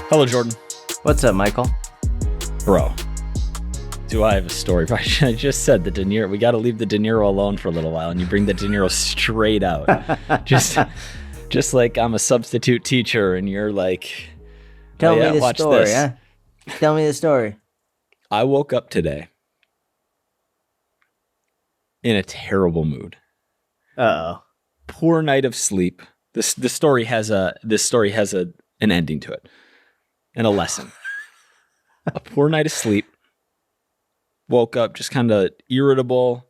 Hello, Jordan. What's up, Michael? Bro, do I have a story? I just said the De Niro. We got to leave the De Niro alone for a little while, and you bring the De Niro straight out. just like I'm a substitute teacher, and you're like, Tell me the story, huh? Tell me the story. I woke up today in a terrible mood. Uh-oh. Poor night of sleep. This story has an ending to it and a lesson. A poor night of sleep. Woke up just kind of irritable.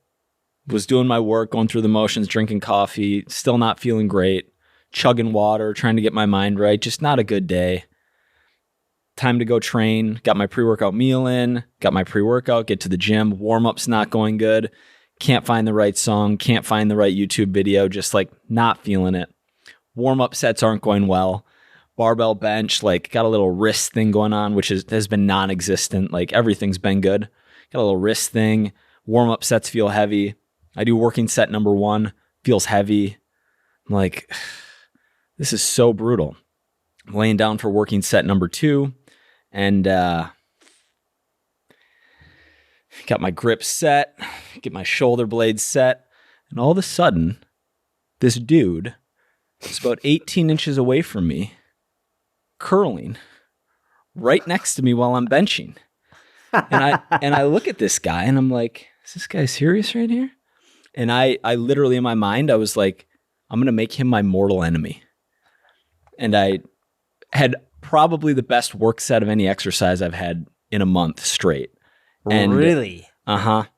Was doing my work, going through the motions, drinking coffee, still not feeling great. Chugging water, trying to get my mind right. Just not a good day. Time to go train. Got my pre-workout meal in. Got my pre-workout. Get to the gym. Warm-up's not going good. Can't find the right song. Can't find the right YouTube video. Just like not feeling it. Warm-up sets aren't going well. Barbell bench, like got a little wrist thing going on, which has been non-existent. Like everything's been good. Got a little wrist thing. Warm-up sets feel heavy. I do working set number 1. Feels heavy. I'm like, this is so brutal. I'm laying down for working set number 2. And got my grip set. Get my shoulder blades set. And all of a sudden, this dude is about 18 inches away from me, curling right next to me while I'm benching. And I look at this guy and I'm like, is this guy serious right here? And I literally in my mind, I was like, I'm going to make him my mortal enemy. And I had probably the best work set of any exercise I've had in a month straight. And really? While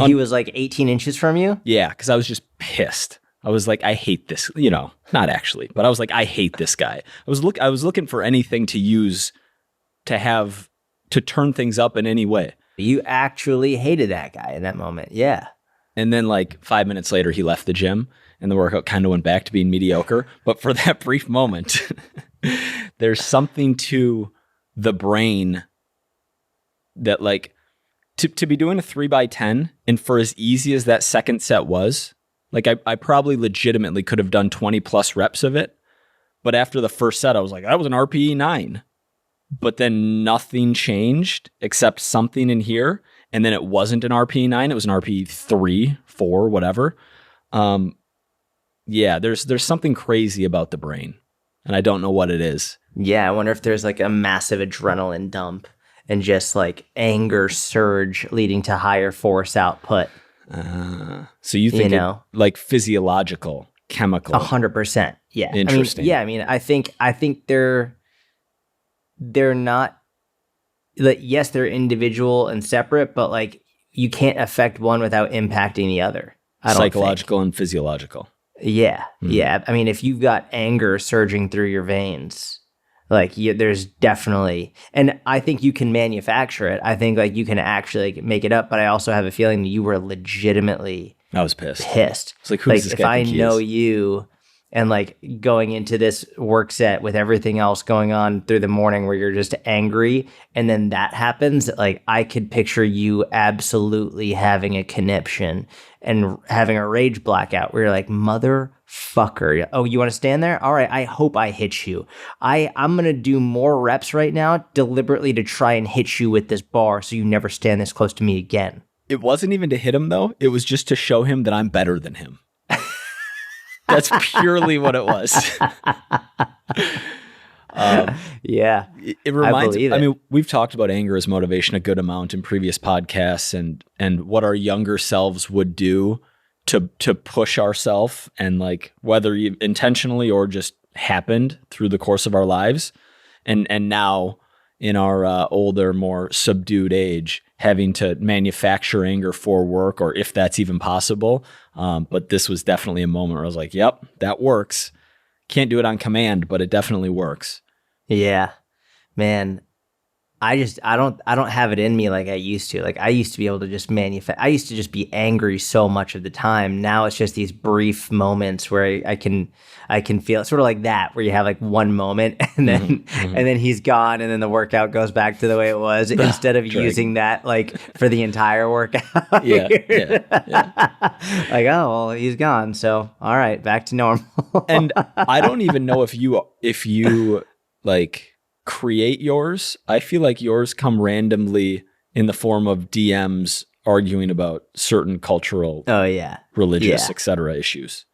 he was like 18 inches from you? Yeah, because I was just pissed. I was like, I hate this, not actually, but I was like, I hate this guy. I was looking for anything to use to turn things up in any way. You actually hated that guy in that moment. Yeah. And then like 5 minutes later, he left the gym and the workout kind of went back to being mediocre. But for that brief moment, there's something to the brain that like to be doing a 3x10 and for as easy as that second set was, like I probably legitimately could have done 20 plus reps of it. But after the first set, I was like, that was an RPE 9. But then nothing changed except something in here. And then it wasn't an RPE 9. It was an RPE 3, 4, whatever. Yeah, there's something crazy about the brain. And I don't know what it is. Yeah, I wonder if there's like a massive adrenaline dump and just like anger surge leading to higher force output. So you think like physiological, chemical? 100%. Yeah. Interesting. I think they're not like, yes, they're individual and separate, but like you can't affect one without impacting the other. Psychological and physiological. Yeah. Mm-hmm. Yeah. I mean, if you've got anger surging through your veins, like there's definitely, and I think you can manufacture it. I think like you can actually like, make it up, but I also have a feeling that you were legitimately I was pissed. It's like, who does this guy think he is? If I know you and like going into this work set with everything else going on through the morning where you're just angry and then that happens, like I could picture you absolutely having a conniption and having a rage blackout where you're like, motherfucker. Oh, you want to stand there? All right, I hope I hit you. I'm going to do more reps right now deliberately to try and hit you with this bar so you never stand this close to me again. It wasn't even to hit him though. It was just to show him that I'm better than him. That's purely what it was. Yeah. It reminds me. I mean, we've talked about anger as motivation a good amount in previous podcasts and what our younger selves would do to push ourselves and like whether intentionally or just happened through the course of our lives. And now in our older, more subdued age, having to manufacture anger for work or if that's even possible. But this was definitely a moment where I was like, yep, that works. Can't do it on command, but it definitely works. Yeah, man. I don't have it in me like I used to. Like I used to be able to just I used to just be angry so much of the time. Now it's just these brief moments where I can feel it, sort of like that, where you have like one moment and then he's gone and then the workout goes back to the way it was instead of using that like for the entire workout. Yeah. Like, oh, well, he's gone. So, all right, back to normal. And I don't even know if you like create yours. I feel like yours come randomly in the form of DMs arguing about certain cultural, religious, etc. issues.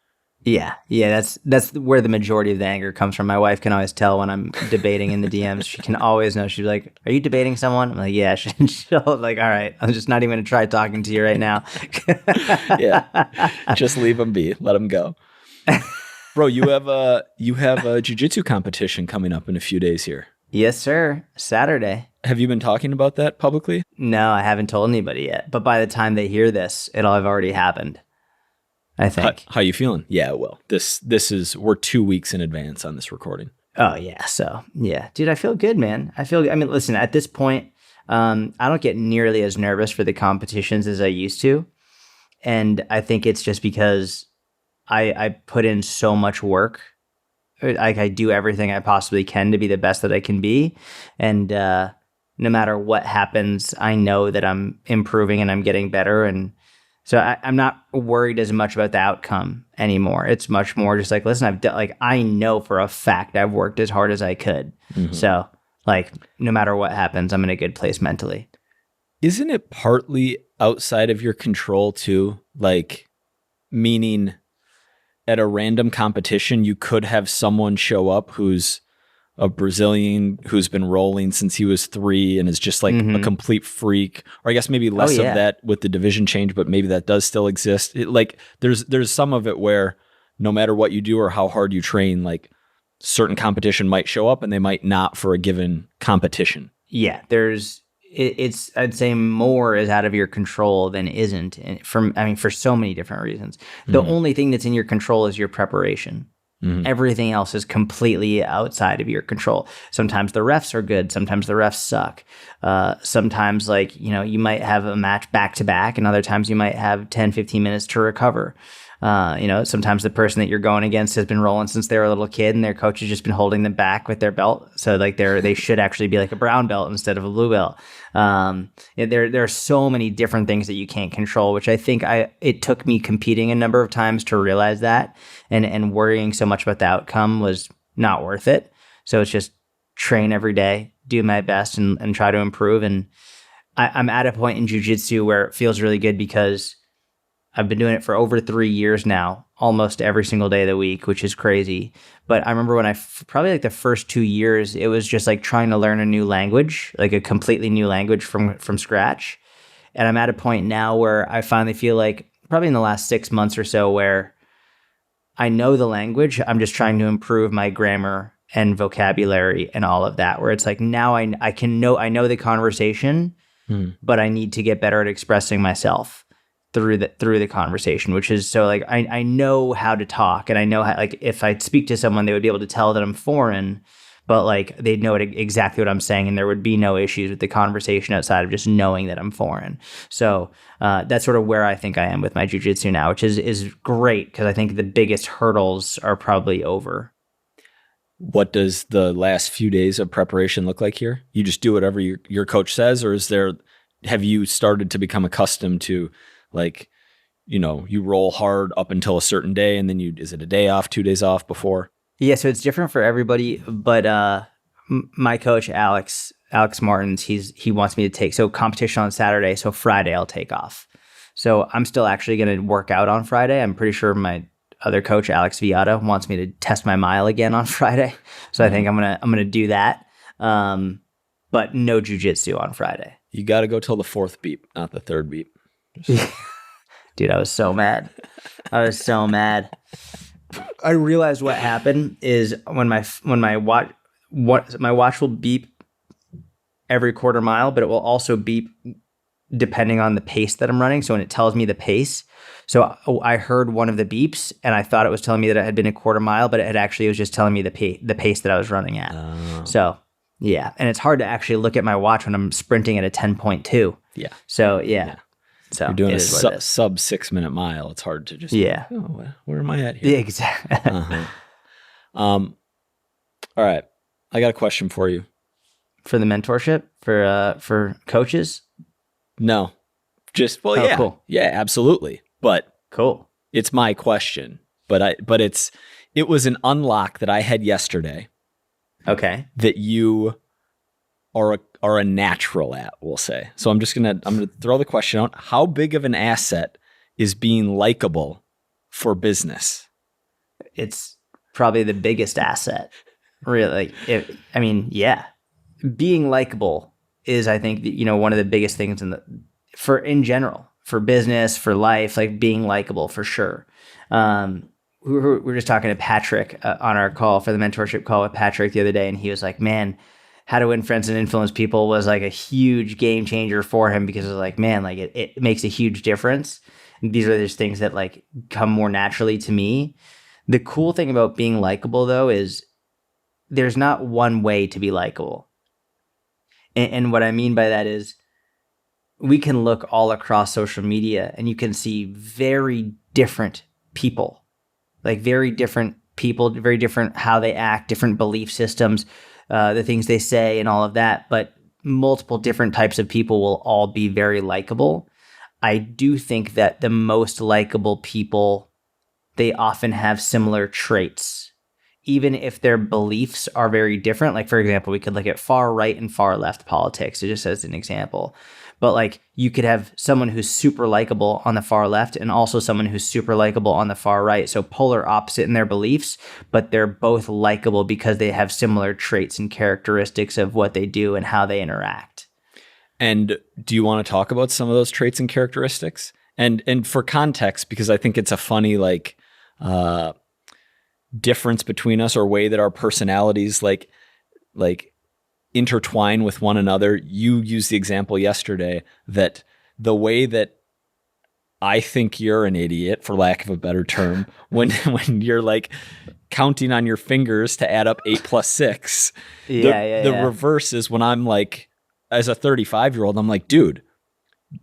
Yeah, that's where the majority of the anger comes from. My wife can always tell when I'm debating in the DMs. She can always know. She's like, "Are you debating someone?" I'm like, "Yeah." She'll like, "All right, I'm just not even gonna try talking to you right now." Yeah, just leave them be. Let them go. Bro, you have a jiu-jitsu competition coming up in a few days here. Yes, sir. Saturday. Have you been talking about that publicly? No, I haven't told anybody yet. But by the time they hear this, it'll have already happened. I think. How you feeling? Yeah, well, we're 2 weeks in advance on this recording. Oh yeah. So yeah, dude, I feel good, man. I mean, listen, at this point, I don't get nearly as nervous for the competitions as I used to. And I think it's just because I put in so much work. Like I do everything I possibly can to be the best that I can be. And no matter what happens, I know that I'm improving and I'm getting better. And so I'm not worried as much about the outcome anymore. It's much more just like, listen, I know for a fact I've worked as hard as I could. Mm-hmm. So like, no matter what happens, I'm in a good place mentally. Isn't it partly outside of your control too? Like, meaning at a random competition, you could have someone show up who's a Brazilian who's been rolling since he was 3 and is just like a complete freak. Or I guess maybe less of that with the division change, but maybe that does still exist. Like there's some of it where no matter what you do or how hard you train, like certain competition might show up and they might not for a given competition. Yeah, it's I'd say more is out of your control than isn't, for so many different reasons. The only thing that's in your control is your preparation. Everything else is completely outside of your control. Sometimes the refs are good. Sometimes the refs suck. Sometimes you might have a match back to back, and other times you might have 10, 15 minutes to recover. Sometimes the person that you're going against has been rolling since they were a little kid and their coach has just been holding them back with their belt. So like they should actually be like a brown belt instead of a blue belt. There are so many different things that you can't control, which I think it took me competing a number of times to realize that, and worrying so much about the outcome was not worth it. So it's just train every day, do my best and try to improve. And I'm at a point in jiu-jitsu where it feels really good because I've been doing it for over 3 years now, almost every single day of the week, which is crazy. But I remember when probably like the first 2 years, it was just like trying to learn a new language, like a completely new language from scratch. And I'm at a point now where I finally feel like probably in the last 6 months or so where I know the language. I'm just trying to improve my grammar and vocabulary and all of that, where it's like now I know the conversation, but I need to get better at expressing myself through the conversation, which is so like I know how to talk, and I know how, like if I speak to someone, they would be able to tell that I'm foreign, but like they'd know exactly what I'm saying, and there would be no issues with the conversation outside of just knowing that I'm foreign. So that's sort of where I think I am with my jiu-jitsu now, which is great because I think the biggest hurdles are probably over. What does the last few days of preparation look like here? You just do whatever your coach says, or have you started to become accustomed to like, you roll hard up until a certain day and then is it a day off, 2 days off before? Yeah, so it's different for everybody, but my coach, Alex Martins, he wants me to take, so competition on Saturday, so Friday I'll take off. So I'm still actually going to work out on Friday. I'm pretty sure my other coach, Alex Viata, wants me to test my mile again on Friday. So I think I'm gonna do that, but no jiu-jitsu on Friday. You got to go till the 4th beep, not the 3rd beep. Dude, I was so mad. I realized what happened is when my watch will beep every quarter mile, but it will also beep depending on the pace that I'm running. So when it tells me the pace, so I heard one of the beeps and I thought it was telling me that it had been a quarter mile, but it was just telling me the pace that I was running at. So Yeah. And it's hard to actually look at my watch when I'm sprinting at a 10.2. Yeah. So, yeah. So You're doing it a is what it is. sub 6-minute mile. It's hard to just, Yeah. where am I at here? Yeah, exactly. Uh-huh. All right. I got a question for you. For the mentorship for coaches? No. Just, well, Oh, yeah. cool. Yeah, absolutely. But Cool. it's my question. But it was an unlock that I had yesterday Okay. that you are a natural at, we'll say. So I'm gonna throw the question out. How big of an asset is being likable for business? It's probably the biggest asset. Really. Yeah. Being likable is, I think, one of the biggest things in general, for business, for life, like being likable for sure. We were just talking to Patrick on our call for the mentorship call with Patrick the other day, and he was like, man, how to win friends and influence people was like a huge game changer for him, because it was like, man, like it makes a huge difference. And these are just things that like come more naturally to me. The cool thing about being likable, though, is there's not one way to be likable. And what I mean by that is we can look all across social media and you can see very different people, very different how they act, different belief systems, the things they say and all of that. But multiple different types of people will all be very likable. I do think that the most likable people, they often have similar traits, even if their beliefs are very different. Like, for example, we could look at far right and far left politics, just as an example. But like, you could have someone who's super likable on the far left and also someone who's super likable on the far right. So polar opposite in their beliefs, but they're both likable because they have similar traits and characteristics of what they do and how they interact. And do you want to talk about some of those traits and characteristics? And for context, because I think it's a funny difference between us, or way that our personalities like intertwine with one another. You used the example yesterday that the way that I think you're an idiot, for lack of a better term, when you're like counting on your fingers to add up 8 plus 6. The reverse is when I'm like, as a 35-year-old, I'm like, dude,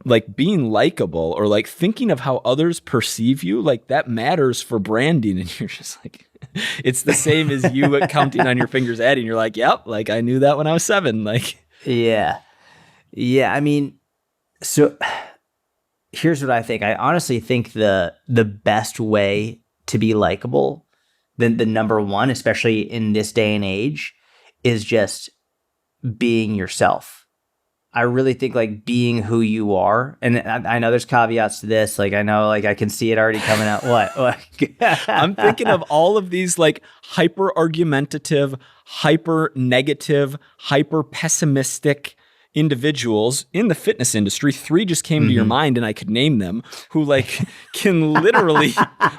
like being likable or like thinking of how others perceive you, like that matters for branding. And you're just like, it's the same as you counting on your fingers adding. You're like, yep, like I knew that when I was 7. Like, yeah. I mean, so here's what I think. I honestly think the best way to be likable, the number one, especially in this day and age, is just being yourself. I really think like being who you are, and I know there's caveats to this. Like I know, like I can see it already coming out. What? I'm thinking of all of these like hyper argumentative, hyper negative, hyper pessimistic individuals in the fitness industry. 3 just came to your mind, and I could name them, who like can literally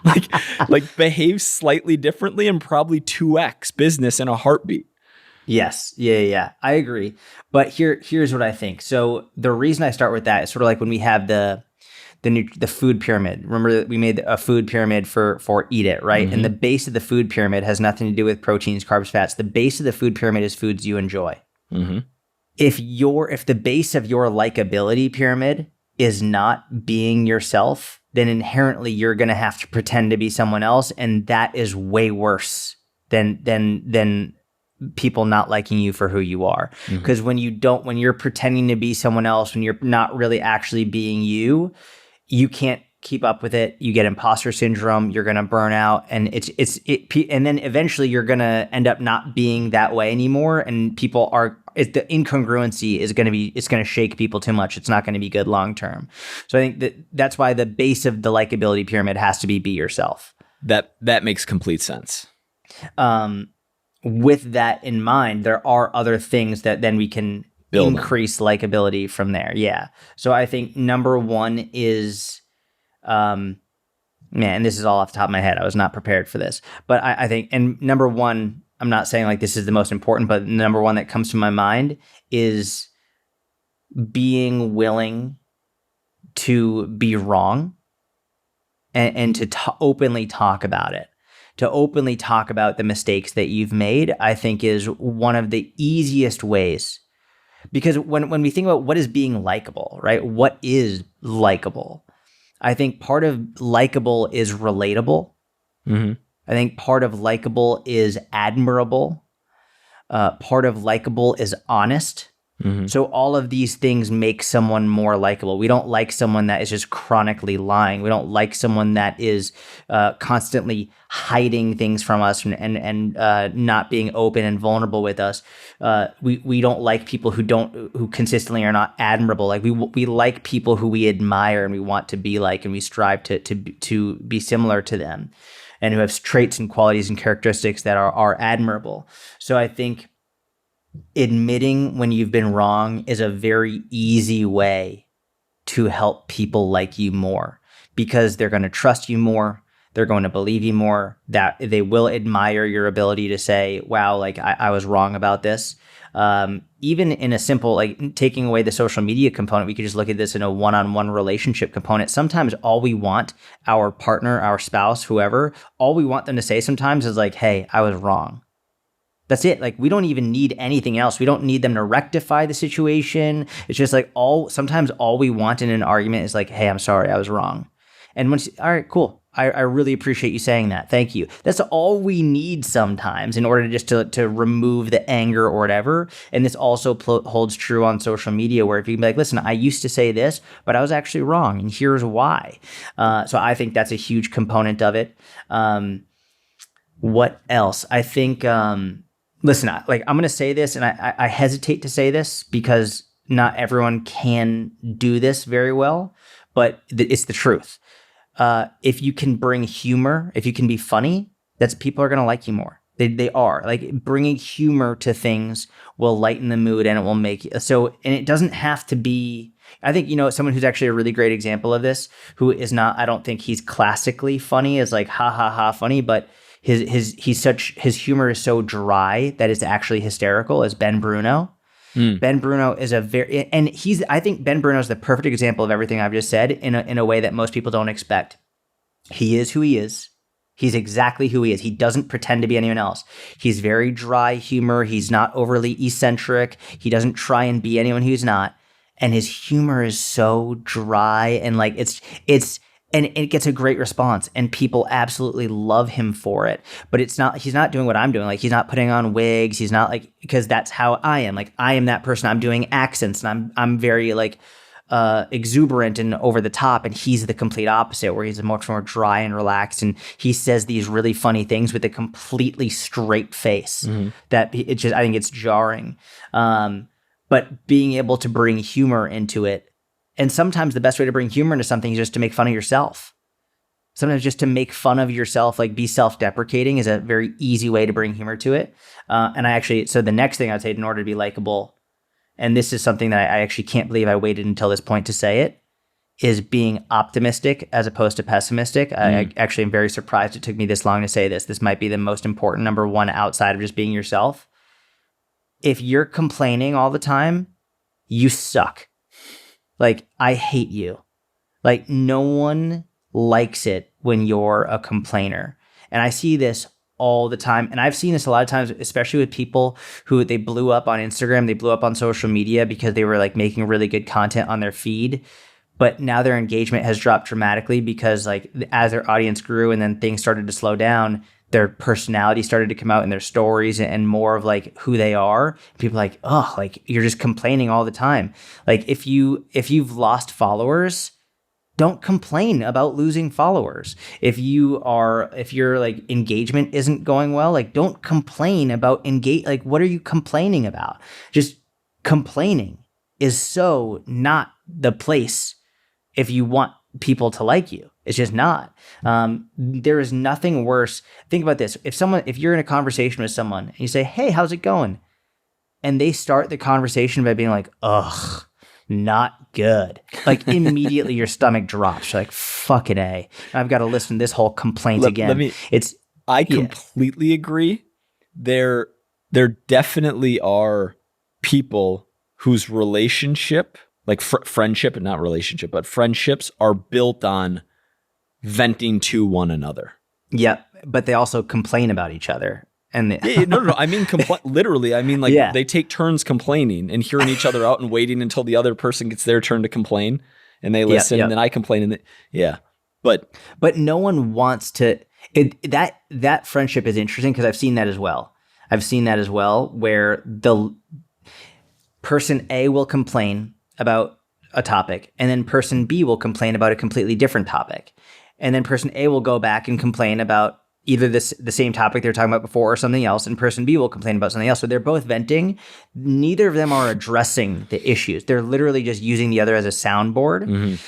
like behave slightly differently and probably 2x business in a heartbeat. Yes. Yeah. I agree. But here's what I think. So the reason I start with that is sort of like when we have the food pyramid. Remember that we made a food pyramid for Eat It, right? Mm-hmm. And the base of the food pyramid has nothing to do with proteins, carbs, fats. The base of the food pyramid is foods you enjoy. Mm-hmm. If the base of your likability pyramid is not being yourself, then inherently you're going to have to pretend to be someone else, and that is way worse than people not liking you for who you are. Because when you're pretending to be someone else, when you're not really actually being you can't keep up with it. You get imposter syndrome. You're going to burn out, and and then eventually you're going to end up not being that way anymore. And the incongruency is going to shake people too much. It's not going to be good long term. So I think that's why the base of the likability pyramid has to be yourself. That makes complete sense. With that in mind, there are other things that then we can increase likability from there. Yeah. So I think number one is, man, this is all off the top of my head. I was not prepared for this, but I think, and number one, I'm not saying like this is the most important, but number one that comes to my mind is being willing to be wrong and to openly talk about it. to openly talk about the mistakes that you've made, I think is one of the easiest ways. Because when we think about what is being likable, right? What is likable? I think part of likable is relatable. Mm-hmm. I think part of likable is admirable. Part of likable is honest. Mm-hmm. So all of these things make someone more likable. We don't like someone that is just chronically lying. We don't like someone that is constantly hiding things from us and not being open and vulnerable with us. We don't like people who consistently are not admirable. Like we like people who we admire and we want to be like, and we strive to be similar to them, and who have traits and qualities and characteristics that are admirable. So I think admitting when you've been wrong is a very easy way to help people like you more, because they're going to trust you more. They're going to believe you more, that they will admire your ability to say, wow, like I was wrong about this. Even in a simple, like taking away the social media component, we could just look at this in a one-on-one relationship component. Sometimes all we want our partner, our spouse, whoever, all we want them to say sometimes is like, hey, I was wrong. That's it. Like, we don't even need anything else. We don't need them to rectify the situation. It's just like sometimes all we want in an argument is like, hey, I'm sorry, I was wrong. And all right, cool. I really appreciate you saying that. Thank you. That's all we need sometimes in order to remove the anger or whatever. And this also holds true on social media, where if you can be like, listen, I used to say this, but I was actually wrong, and here's why. So I think that's a huge component of it. What else? I think, listen, I'm going to say this, and I hesitate to say this because not everyone can do this very well, but it's the truth. If you can bring humor, if you can be funny, people are going to like you more. They are. Like, bringing humor to things will lighten the mood, and it will make so. And it doesn't have to be. I think, someone who's actually a really great example of this, who is not. I don't think he's classically funny, is like ha ha ha funny, but his humor is so dry that it's actually hysterical, as Ben Bruno. Ben Bruno is I think Ben Bruno is the perfect example of everything I've just said in a way that most people don't expect. He is who he is. He's exactly who he is. He doesn't pretend to be anyone else. He's very dry humor. He's not overly eccentric. He doesn't try and be anyone who's not. And his humor is so dry, and like and it gets a great response, and people absolutely love him for it. But he's not doing what I'm doing. Like, he's not putting on wigs. He's not like, because that's how I am. Like, I am that person. I'm doing accents, and I'm very like exuberant and over the top. And he's the complete opposite, where he's much more dry and relaxed. And he says these really funny things with a completely straight face that I think it's jarring. But being able to bring humor into it. And sometimes the best way to bring humor into something is just to make fun of yourself. Sometimes just to make fun of yourself, like be self-deprecating, is a very easy way to bring humor to it. So the next thing I'd say in order to be likable, and this is something that I actually can't believe I waited until this point to say it, is being optimistic as opposed to pessimistic. I actually am very surprised it took me this long to say this. This might be the most important number one outside of just being yourself. If you're complaining all the time, you suck. Like, I hate you. Like, no one likes it when you're a complainer. And I see this all the time. And I've seen this a lot of times, especially with people who they blew up on Instagram, they blew up on social media because they were like making really good content on their feed. But now their engagement has dropped dramatically because, like, as their audience grew and then things started to slow down, their personality started to come out in their stories and more of like who they are. People are like, oh, like, you're just complaining all the time. Like, if you've lost followers, don't complain about losing followers. If your like engagement isn't going well, like, don't complain about like, what are you complaining about? Just complaining is so not the place if you want people to like you. It's just not. There is nothing worse. Think about this. If you're in a conversation with someone and you say, hey, how's it going? And they start the conversation by being like, ugh, not good. Like, immediately your stomach drops. You're like, fucking A. I've got to listen to this whole complaint again. I completely agree. There definitely are people whose relationship, like friendship, not relationship, but friendships are built on venting to one another. Yep. But they also complain about each other. And No. I mean, literally. I mean, like Yeah. they take turns complaining and hearing each other out and waiting until the other person gets their turn to complain, and they listen, yep. and then I complain, and But no one wants to. That friendship is interesting because I've seen that as well. Where the person A will complain about a topic, and then person B will complain about a completely different topic, and then person A will go back and complain about either the same topic they were talking about before or something else, and person B will complain about something else. So they're both venting. Neither of them are addressing the issues. They're literally just using the other as a soundboard.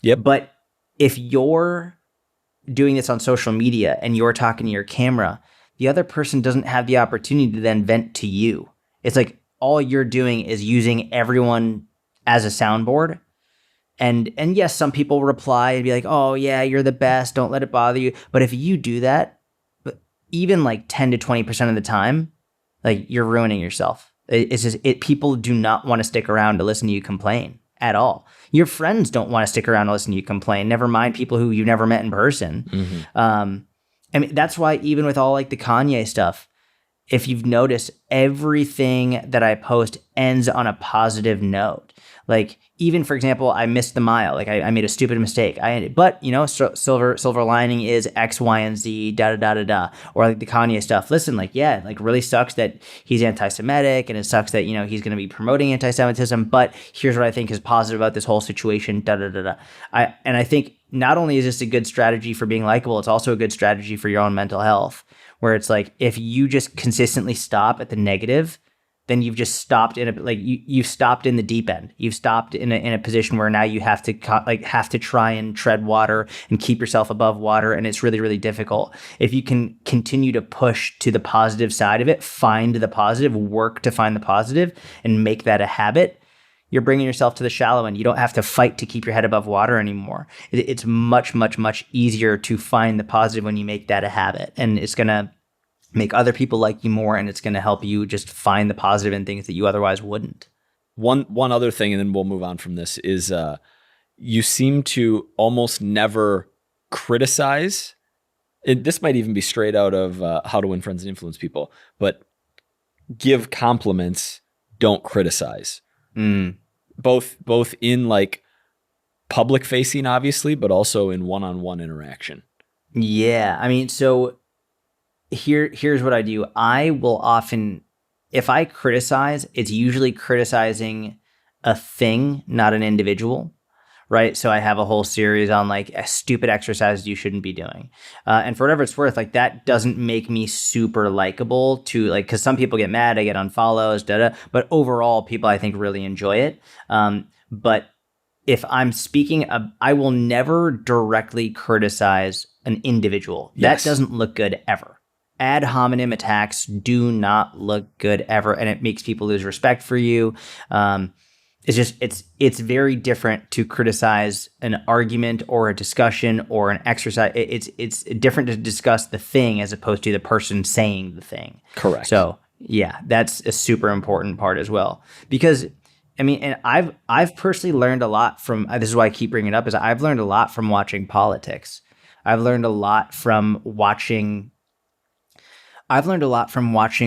Yep. But if you're doing this on social media and you're talking to your camera, the other person doesn't have the opportunity to then vent to you. It's like all you're doing is using everyone as a soundboard. And yes, some people reply and be like, oh yeah, you're the best, don't let it bother you. But if you do that, even like 10 to 20% of the time, like you're ruining yourself. It's just people do not want to stick around to listen to you complain at all. Your friends don't want to stick around to listen to you complain. Never mind people who you've never met in person. I mean, that's why even with all like the Kanye stuff, if you've noticed, everything that I post ends on a positive note. Like even, for example, I missed the mile. Like I made a stupid mistake. But silver lining is X, Y, and Z, da, da, da, da, da. Or like the Kanye stuff. Listen, like, yeah, like really sucks that he's anti-Semitic, and it sucks that, he's going to be promoting anti-Semitism. But here's what I think is positive about this whole situation, da, da, da, da. I think not only is this a good strategy for being likable, it's also a good strategy for your own mental health, where it's like, if you just consistently stop at the negative, then you've just stopped you've stopped in the deep end. You've stopped in a position where now you have to try and tread water and keep yourself above water. And it's really, really difficult. If you can continue to push to the positive side of it, find the positive, work to find the positive and make that a habit, you're bringing yourself to the shallow end. You don't have to fight to keep your head above water anymore. It's much, much, much easier to find the positive when you make that a habit. And it's going to make other people like you more, and it's going to help you just find the positive in things that you otherwise wouldn't. One other thing, and then we'll move on from this, is you seem to almost never criticize. This might even be straight out of How to Win Friends and Influence People, but give compliments, don't criticize. Both in like public facing, obviously, but also in one-on-one interaction. Yeah. I mean, so here's what I do. I will often, if I criticize, it's usually criticizing a thing, not an individual, right? So I have a whole series on like stupid exercises you shouldn't be doing. And for whatever it's worth, like that doesn't make me super likable to like, cause some people get mad, I get unfollows, but overall people I think really enjoy it. But if I'm speaking, I will never directly criticize an individual. Yes. That doesn't look good ever. Ad hominem attacks do not look good ever, and it makes people lose respect for you. It's very different to criticize an argument or a discussion or an exercise. It's different to discuss the thing as opposed to the person saying the thing. Correct. So yeah, that's a super important part as well, because I mean, and I've personally learned a lot from. This is why I keep bringing it up. Is I've learned a lot from watching politics. I've learned a lot from watching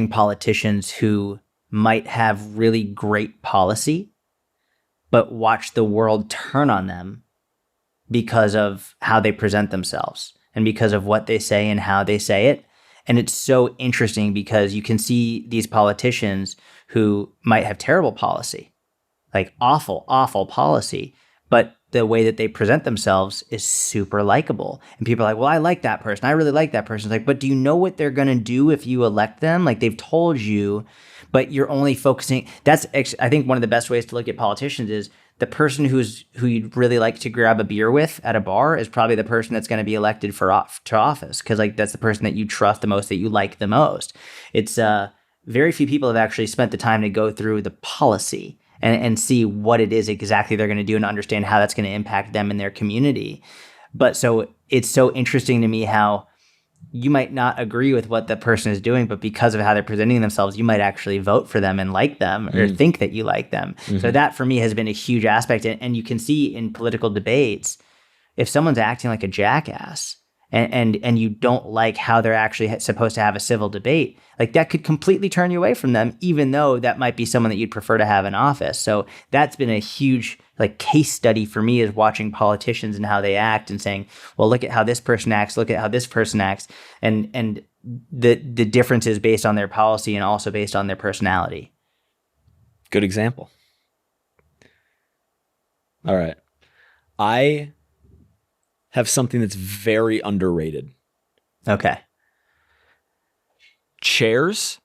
politicians who might have really great policy, but watch the world turn on them because of how they present themselves and because of what they say and how they say it. And it's so interesting because you can see these politicians who might have terrible policy, like awful, awful policy, but the way that they present themselves is super likable. And people are like, well, I like that person. I really like that person. It's like, but do you know what they're going to do if you elect them? Like they've told you, but you're only focusing. That's, I think, one of the best ways to look at politicians is the person who you'd really like to grab a beer with at a bar is probably the person that's going to be elected to office. Cause like that's the person that you trust the most, that you like the most. It's very few people have actually spent the time to go through the policy and see what it is exactly they're going to do and understand how that's going to impact them and their community. But so it's so interesting to me how you might not agree with what the person is doing, but because of how they're presenting themselves, you might actually vote for them and like them or think that you like them. Mm-hmm. So that for me has been a huge aspect. And you can see in political debates, if someone's acting like a jackass and you don't like how they're actually supposed to have a civil debate, like that could completely turn you away from them, even though that might be someone that you'd prefer to have in office. So that's been a huge like case study for me, is watching politicians and how they act and saying, well, look at how this person acts, look at how this person acts, and the differences based on their policy and also based on their personality. Good example. All right. I have something that's very underrated. Okay. Chairs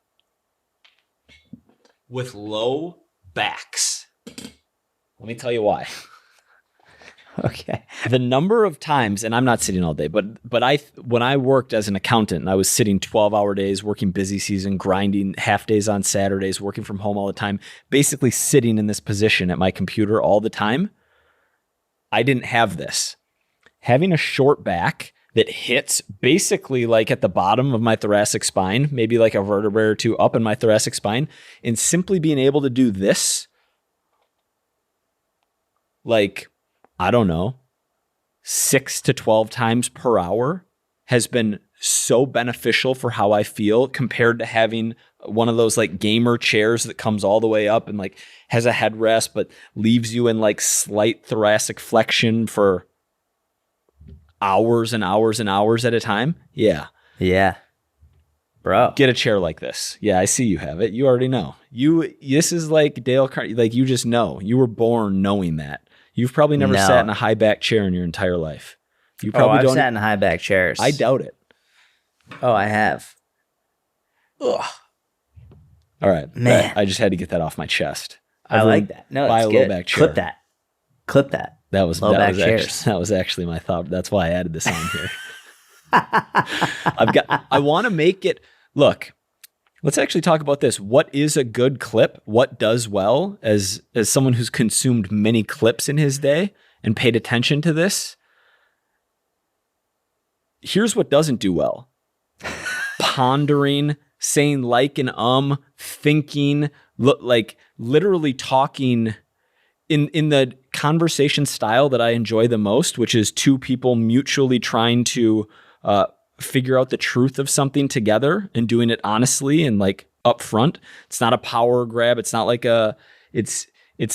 with low backs. Let me tell you why. Okay. The number of times, and I'm not sitting all day, but when I worked as an accountant and I was sitting 12-hour days, working busy season, grinding half days on Saturdays, working from home all the time, basically sitting in this position at my computer all the time, I didn't have this. Having a short back that hits basically like at the bottom of my thoracic spine, maybe like a vertebrae or two up in my thoracic spine, and simply being able to do this, like, I don't know, 6 to 12 times per hour has been so beneficial for how I feel compared to having one of those like gamer chairs that comes all the way up and like has a headrest, but leaves you in like slight thoracic flexion for hours and hours and hours at a time. Yeah. Yeah. Bro. Get a chair like this. Yeah, I see you have it. You already know. This is like Dale Carnegie, like you just know. You were born knowing that. You've probably never sat in a high back chair in your entire life. You probably I've sat in high back chairs. I doubt it. Oh, I have. Ugh. All right. Man. I just had to get that off my chest. I like that. No, buy that's a low good. back chair. Clip that. That was low back chairs. That was actually my thought. That's why I added this on here. I want to make it look. Let's actually talk about this. What is a good clip? What does well as someone who's consumed many clips in his day and paid attention to this? Here's what doesn't do well. Pondering, saying like and thinking, like literally talking in the conversation style that I enjoy the most, which is two people mutually trying to figure out the truth of something together and doing it honestly and like up front. It's not a power grab. It's not like it's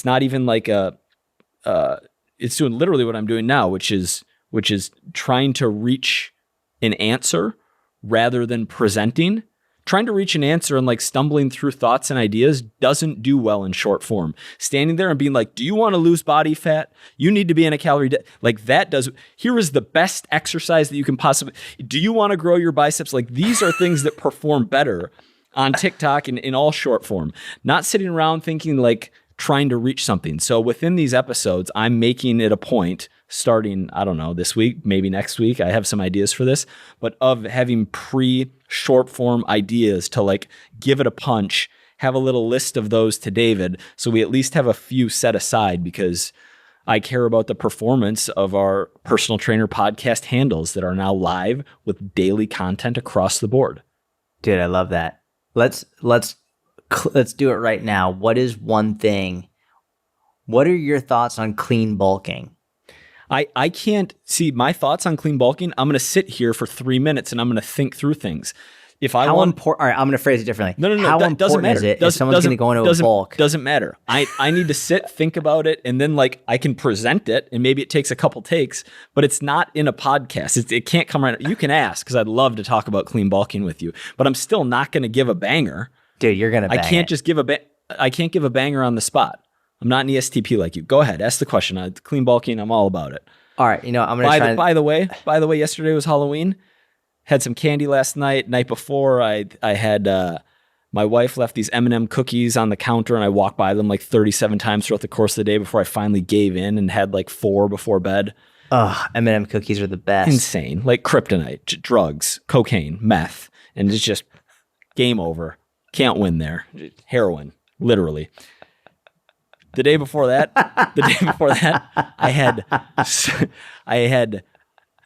not even like it's doing literally what I'm doing now, which is trying to reach an answer rather than presenting. Trying to reach an answer and like stumbling through thoughts and ideas doesn't do well in short form. Standing there and being like, do you want to lose body fat? You need to be in a calorie like that does. Here is the best exercise that you can possibly. Do you want to grow your biceps? Like these are things that perform better on TikTok and in all short form. Not sitting around thinking like trying to reach something. So within these episodes, I'm making it a point starting, I don't know, this week, maybe next week. I have some ideas for this, but of having short form ideas to like give it a punch, have a little list of those to David. So we at least have a few set aside because I care about the performance of our personal trainer podcast handles that are now live with daily content across the board. Dude, I love that. Let's do it right now. What is one thing? What are your thoughts on clean bulking? I can't see my thoughts on clean bulking. I'm going to sit here for 3 minutes and I'm going to think through things. If I want, all right, I'm going to phrase it differently. No. How important is it if someone's going to go into a bulk? Doesn't matter. I need to sit, think about it, and then like I can present it, and maybe it takes a couple takes, but it's not in a podcast. It can't come right. You can ask because I'd love to talk about clean bulking with you, but I'm still not going to give a banger. Dude, you're going to. I can't just give I can't give a banger on the spot. I'm not an ESTP like you. Go ahead, ask the question. Clean bulking, I'm all about it. All right, I'm going to try. By the way, yesterday was Halloween. Had some candy last night. Night before, I had my wife left these M&M cookies on the counter, and I walked by them like 37 times throughout the course of the day before I finally gave in and had like 4 before bed. Oh, M&M cookies are the best. Insane, like kryptonite, drugs, cocaine, meth, and it's just game over. Can't win there. Heroin, literally. The day before that, I had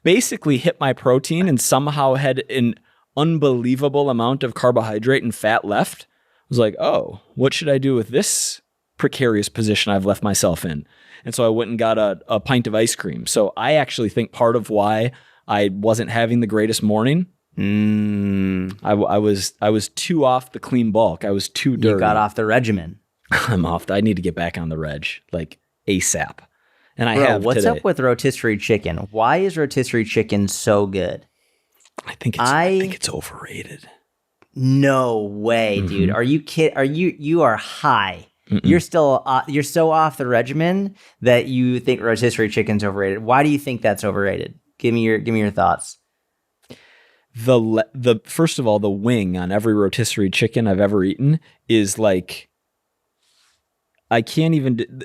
basically hit my protein and somehow had an unbelievable amount of carbohydrate and fat left. I was like, oh, what should I do with this precarious position I've left myself in? And so I went and got a pint of ice cream. So I actually think part of why I wasn't having the greatest morning. I was too off the clean bulk. I was too dirty. You got off the regimen. I'm off. I need to get back on the reg, like ASAP. And I Bro, have what's today. up with rotisserie chicken? Why is rotisserie chicken so good? I think it's overrated. No way, dude. Are you kidding? You are high. You're so off the regimen that you think rotisserie chicken's overrated. Why do you think that's overrated? Give me your thoughts. The first of all, the wing on every rotisserie chicken I've ever eaten is like, I can't even,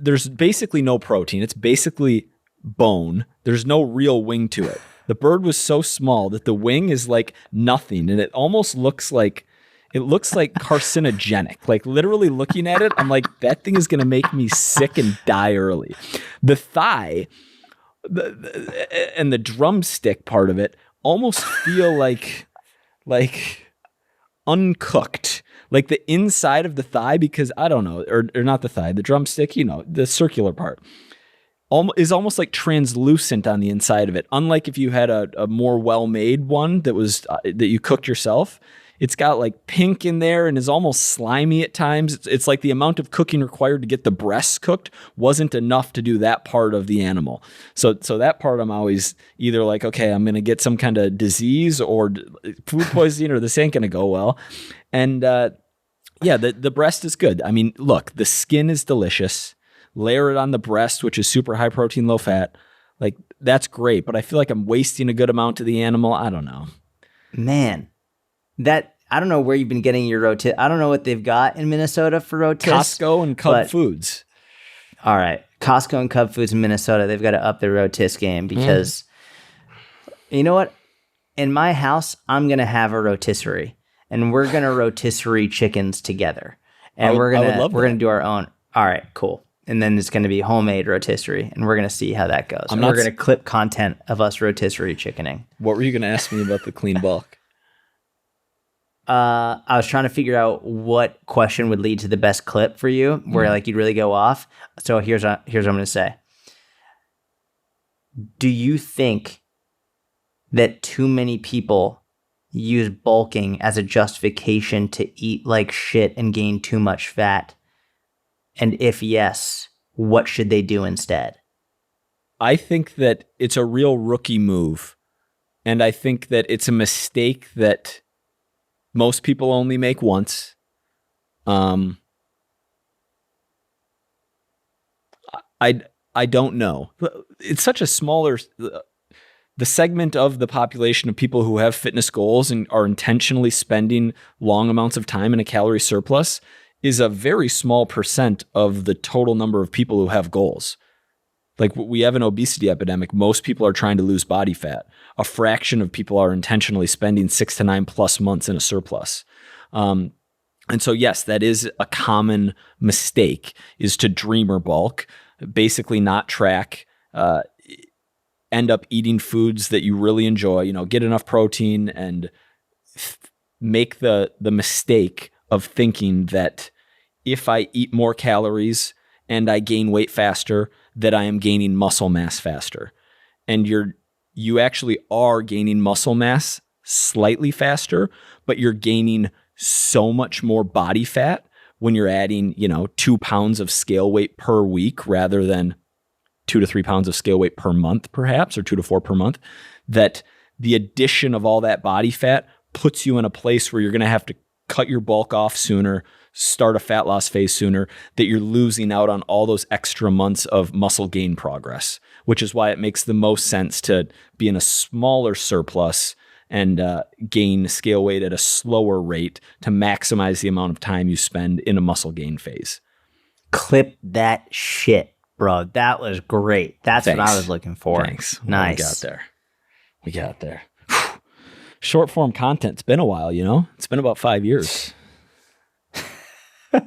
there's basically no protein. It's basically bone. There's no real wing to it. The bird was so small that the wing is like nothing. And it almost looks like carcinogenic. Like literally looking at it, I'm like, that thing is going to make me sick and die early. The thigh and the drumstick part of it almost feel like uncooked. Like the inside of the thigh, because I don't know, or not the thigh, the drumstick, the circular part is almost like translucent on the inside of it. Unlike if you had a more well-made one that was that you cooked yourself, it's got like pink in there and is almost slimy at times. It's like the amount of cooking required to get the breasts cooked wasn't enough to do that part of the animal. So that part I'm always either like, okay, I'm going to get some kind of disease or food poisoning, or this ain't going to go well. And the breast is good. I mean, look, the skin is delicious. Layer it on the breast, which is super high protein, low fat. Like that's great, but I feel like I'm wasting a good amount of the animal. I don't know. Man, I don't know where you've been getting your rotis. I don't know what they've got in Minnesota for rotis. Costco and Cub Foods. All right. Costco and Cub Foods in Minnesota, they've got to up their rotis game because you know what? In my house, I'm going to have a rotisserie and we're going to rotisserie chickens together. And we're going to do our own. All right, cool. And then it's going to be homemade rotisserie and we're going to see how that goes. We're going to clip content of us rotisserie chickening. What were you going to ask me about the clean bulk? I was trying to figure out what question would lead to the best clip for you, where like you'd really go off. So here's what I'm going to say. Do you think that too many people use bulking as a justification to eat like shit and gain too much fat? And if yes, what should they do instead? I think that it's a real rookie move. And I think that it's a mistake that most people only make once. I don't know. It's such a smaller, the segment of the population of people who have fitness goals and are intentionally spending long amounts of time in a calorie surplus is a very small percent of the total number of people who have goals. Like we have an obesity epidemic. Most people are trying to lose body fat. A fraction of people are intentionally spending 6 to 9 plus months in a surplus. And so, yes, that is a common mistake, is to dream or bulk, basically not track, end up eating foods that you really enjoy, get enough protein and make the mistake of thinking that if I eat more calories and I gain weight faster, that I am gaining muscle mass faster. And you actually are gaining muscle mass slightly faster, but you're gaining so much more body fat when you're adding, 2 pounds of scale weight per week rather than 2 to 3 pounds of scale weight per month, perhaps, or 2 to 4 per month, that the addition of all that body fat puts you in a place where you're going to have to cut your bulk off sooner, start a fat loss phase sooner, that you're losing out on all those extra months of muscle gain progress, which is why it makes the most sense to be in a smaller surplus and gain scale weight at a slower rate to maximize the amount of time you spend in a muscle gain phase. Clip that shit, bro. That was great. That's Thanks. what I was looking for. Thanks. Nice. We got there. Short form content. It's been a while, It's been about 5 years. I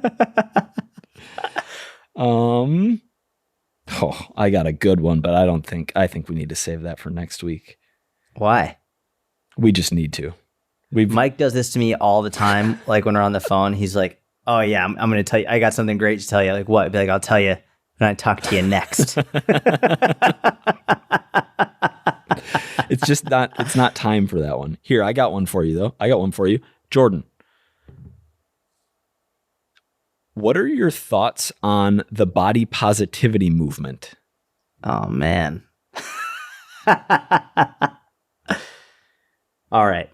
got a good one, but I think we need to save that for next week. Why? We just need to. Mike does this to me all the time. Like when we're on the phone, he's like, "Oh yeah, I'm going to tell you. I got something great to tell you." Like what? I'd be like, "I'll tell you when I talk to you next." It's just not, it's not time for that one. Here, I got one for you though. I got one for you. Jordan, what are your thoughts on the body positivity movement? Oh, man. All right.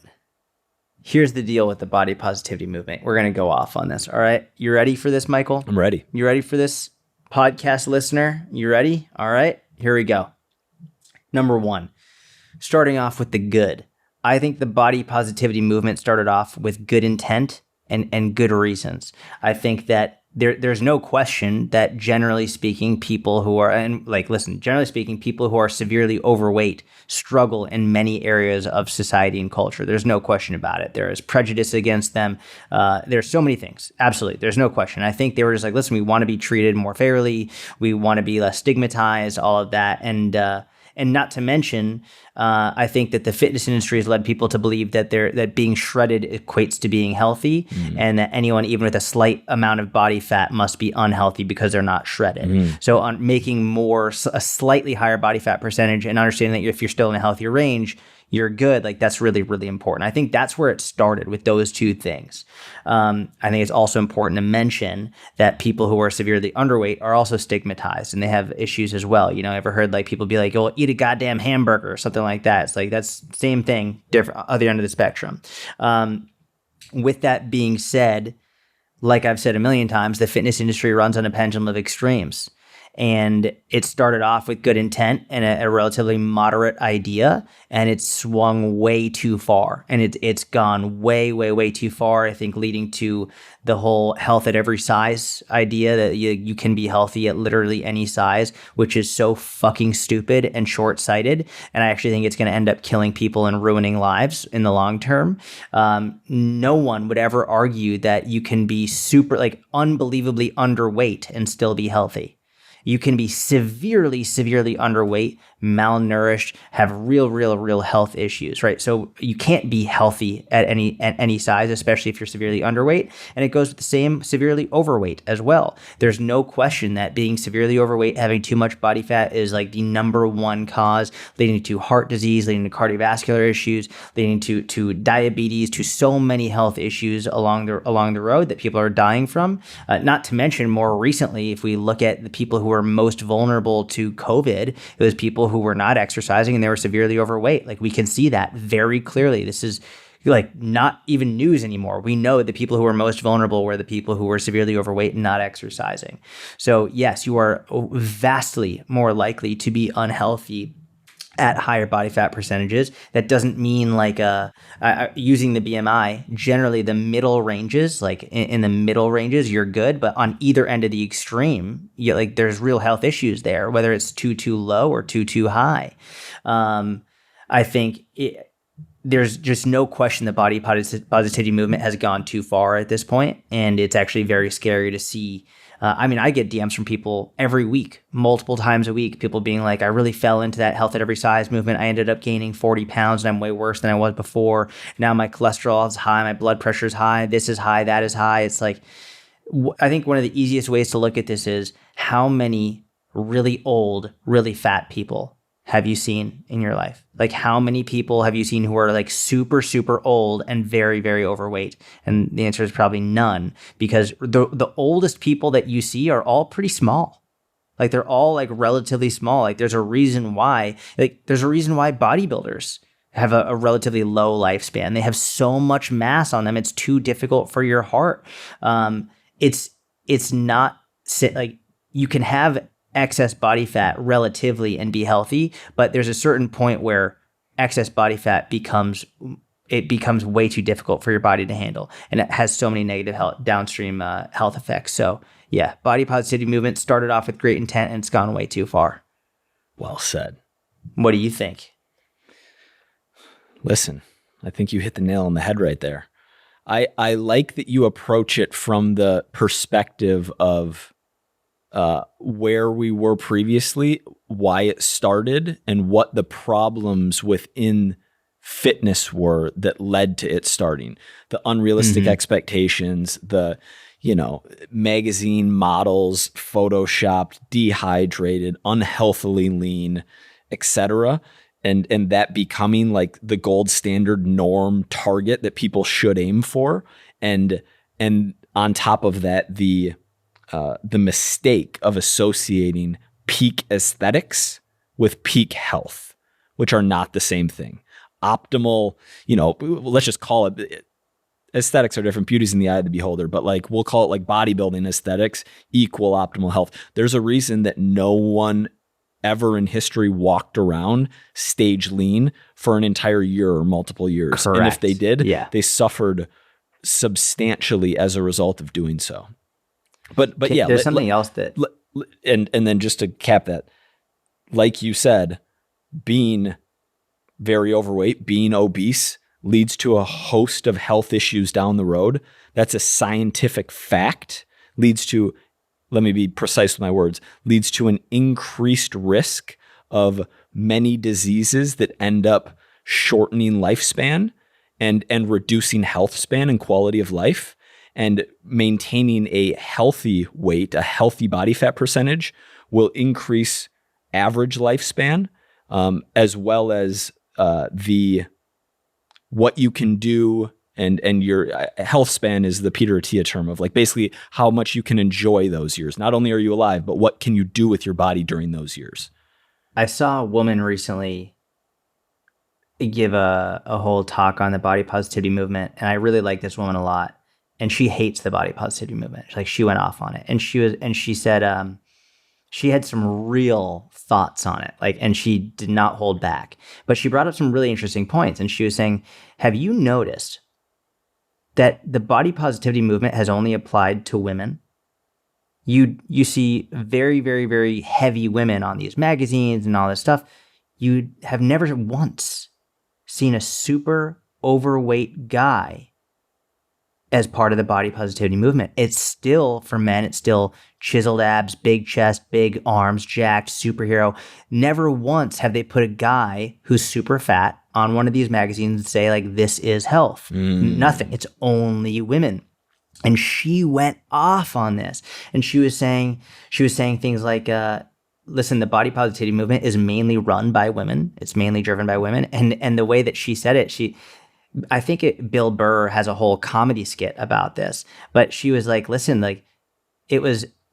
Here's the deal with the body positivity movement. We're going to go off on this. All right. You ready for this, Michael? I'm ready. You ready for this, podcast listener? You ready? All right. Here we go. Number one, starting off with the good. I think the body positivity movement started off with good intent and good reasons. I think that there's no question that generally speaking, people who are, and like, listen, generally speaking, people who are severely overweight struggle in many areas of society and culture. There's no question about it. There is prejudice against them. There's so many things. Absolutely. There's no question. I think they were just like, listen, we want to be treated more fairly. We want to be less stigmatized, all of that. And not to mention, I think that the fitness industry has led people to believe that that being shredded equates to being healthy, and that anyone even with a slight amount of body fat must be unhealthy because they're not shredded. So on making a slightly higher body fat percentage and understanding that if you're still in a healthier range, you're good. Like that's really, really important. I think that's where it started with those two things. I think it's also important to mention that people who are severely underweight are also stigmatized and they have issues as well. You know, ever heard like people be like, oh, eat a goddamn hamburger or something like that. It's like, that's same thing, different, other end of the spectrum. With that being said, like I've said a million times, the fitness industry runs on a pendulum of extremes. And it started off with good intent and a relatively moderate idea, and it's swung way too far. And it's gone way, way, way too far, I think, leading to the whole health at every size idea that you can be healthy at literally any size, which is so fucking stupid and short-sighted. And I actually think it's going to end up killing people and ruining lives in the long term. No one would ever argue that you can be super, like, unbelievably underweight and still be healthy. You can be severely, severely underweight, malnourished, have real health issues, right? So you can't be healthy at any size, especially if you're severely underweight. And it goes with the same severely overweight as well. There's no question that being severely overweight, having too much body fat is like the number one cause leading to heart disease, leading to cardiovascular issues, leading to diabetes, to so many health issues along the road that people are dying from. Not to mention more recently, if we look at the people who are most vulnerable to COVID, it was people who were not exercising and they were severely overweight. Like we can see that very clearly. This is like not even news anymore. We know the people who were most vulnerable were the people who were severely overweight and not exercising. So yes, you are vastly more likely to be unhealthy at higher body fat percentages. That doesn't mean like using the BMI, generally the middle ranges, like in the middle ranges, you're good, but on either end of the extreme, there's real health issues there, whether it's too low or too high. I think there's just no question the body positivity movement has gone too far at this point, and it's actually very scary to see. I get DMs from people every week, multiple times a week, people being like, I really fell into that health at every size movement. I ended up gaining 40 pounds and I'm way worse than I was before. Now my cholesterol is high, my blood pressure is high, this is high, that is high. It's like, I think one of the easiest ways to look at this is how many really old, really fat people have you seen in your life? Like how many people have you seen who are like super, super old and very, very overweight? And the answer is probably none, because the oldest people that you see are all pretty small. Like they're all like relatively small. Like there's a reason why bodybuilders have a relatively low lifespan. They have so much mass on them. It's too difficult for your heart. It's not like you can have excess body fat relatively and be healthy, but there's a certain point where excess body fat becomes way too difficult for your body to handle, and it has so many negative downstream health effects. So yeah, body positivity movement started off with great intent and it's gone way too far. Well said. What do you think? Listen, I think you hit the nail on the head right there. I like that you approach it from the perspective of where we were previously, why it started, and what the problems within fitness were that led to it starting. The unrealistic expectations, the, magazine models, photoshopped, dehydrated, unhealthily lean, etc. and that becoming like the gold standard norm target that people should aim for. And on top of that, the mistake of associating peak aesthetics with peak health, which are not the same thing. Optimal, let's just call it, aesthetics are different, beauty's in the eye of the beholder, but like we'll call it like bodybuilding aesthetics equal optimal health. There's a reason that no one ever in history walked around stage lean for an entire year or multiple years. Correct. And if they did, they suffered substantially as a result of doing so. But yeah, there's something else that, and then just to cap that, like you said, being very overweight, being obese leads to a host of health issues down the road. That's a scientific fact. Leads to, let me be precise with my words, leads to an increased risk of many diseases that end up shortening lifespan and reducing health span and quality of life. And maintaining a healthy weight, a healthy body fat percentage, will increase average lifespan, as well as what you can do, and your health span is the Peter Attia term of like basically how much you can enjoy those years. Not only are you alive, but what can you do with your body during those years? I saw a woman recently give a whole talk on the body positivity movement, and I really like this woman a lot. And she hates the body positivity movement. Like, she went off on it, and she said she had some real thoughts on it. Like, and she did not hold back. But she brought up some really interesting points, and she was saying, "Have you noticed that the body positivity movement has only applied to women? You see very, very, very heavy women on these magazines and all this stuff. You have never once seen a super overweight guy as part of the body positivity movement. It's still, for men, it's still chiseled abs, big chest, big arms, jacked, superhero. Never once have they put a guy who's super fat on one of these magazines and say, like, this is health. Nothing. It's only women." And she went off on this. And she was saying things like, listen, the body positivity movement is mainly run by women. It's mainly driven by women. And the way that she said it, I think Bill Burr has a whole comedy skit about this, but she was like, listen, like,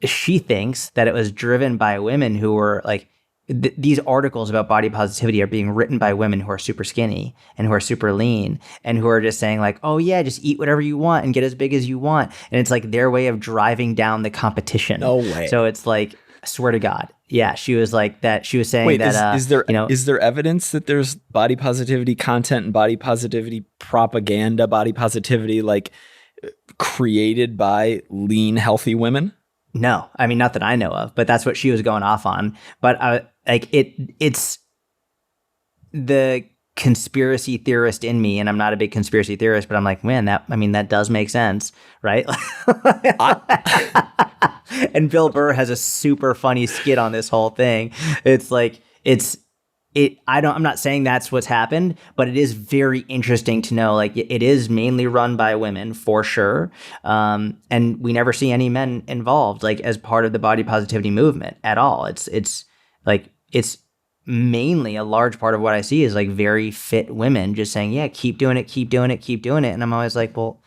she thinks that it was driven by women who were like, these articles about body positivity are being written by women who are super skinny and who are super lean and who are just saying like, oh yeah, just eat whatever you want and get as big as you want. And it's like their way of driving down the competition. No way. So it's like, I swear to God. Yeah, she was like that. She was saying that. Is there evidence that there's body positivity content and body positivity propaganda, body positivity like created by lean, healthy women? No, I mean, not that I know of, but that's what she was going off on. But it's the conspiracy theorist in me, and I'm not a big conspiracy theorist, but I'm like, man, that does make sense, right? And Bill Burr has a super funny skit on this whole thing. It's like, I'm not saying that's what's happened, but it is very interesting to know, like, it is mainly run by women for sure. And we never see any men involved, like, as part of the body positivity movement at all. It's mainly a large part of what I see is like very fit women just saying, yeah, keep doing it, keep doing it, keep doing it. And I'm always like, well,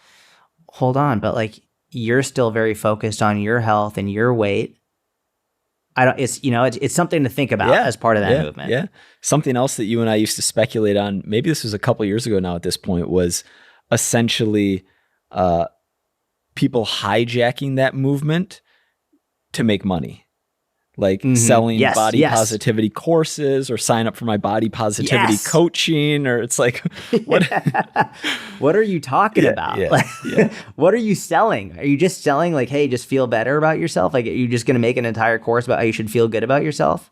hold on, but like, you're still very focused on your health and your weight. It's something to think about as part of that movement. Yeah. Something else that you and I used to speculate on, maybe this was a couple years ago now at this point, was essentially people hijacking that movement to make money. Like selling body positivity courses or sign up for my body positivity coaching, or it's like, what? What are you talking about? What are you selling? Are you just selling like, hey, just feel better about yourself? Like, are you just going to make an entire course about how you should feel good about yourself?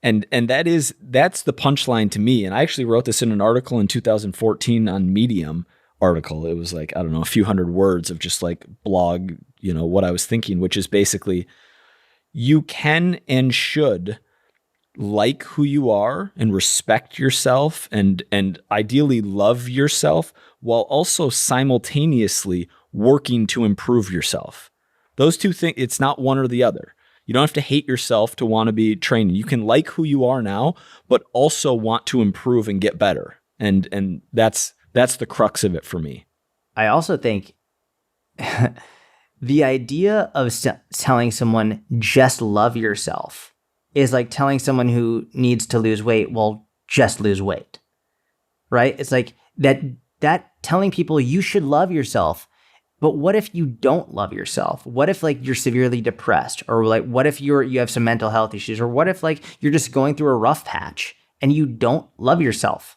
And that's the punchline to me. And I actually wrote this in an article in 2014 on Medium article. It was like, I don't know, a few hundred words of just like blog, what I was thinking, which is basically, you can and should like who you are and respect yourself and ideally love yourself while also simultaneously working to improve yourself. Those two things, it's not one or the other. You don't have to hate yourself to want to be training. You can like who you are now, but also want to improve and get better. And that's the crux of it for me. I also think the idea of telling someone just love yourself is like telling someone who needs to lose weight, well, just lose weight, right? It's like that telling people you should love yourself. But what if you don't love yourself? What if like you're severely depressed, or like what if you have some mental health issues, or what if like you're just going through a rough patch and you don't love yourself?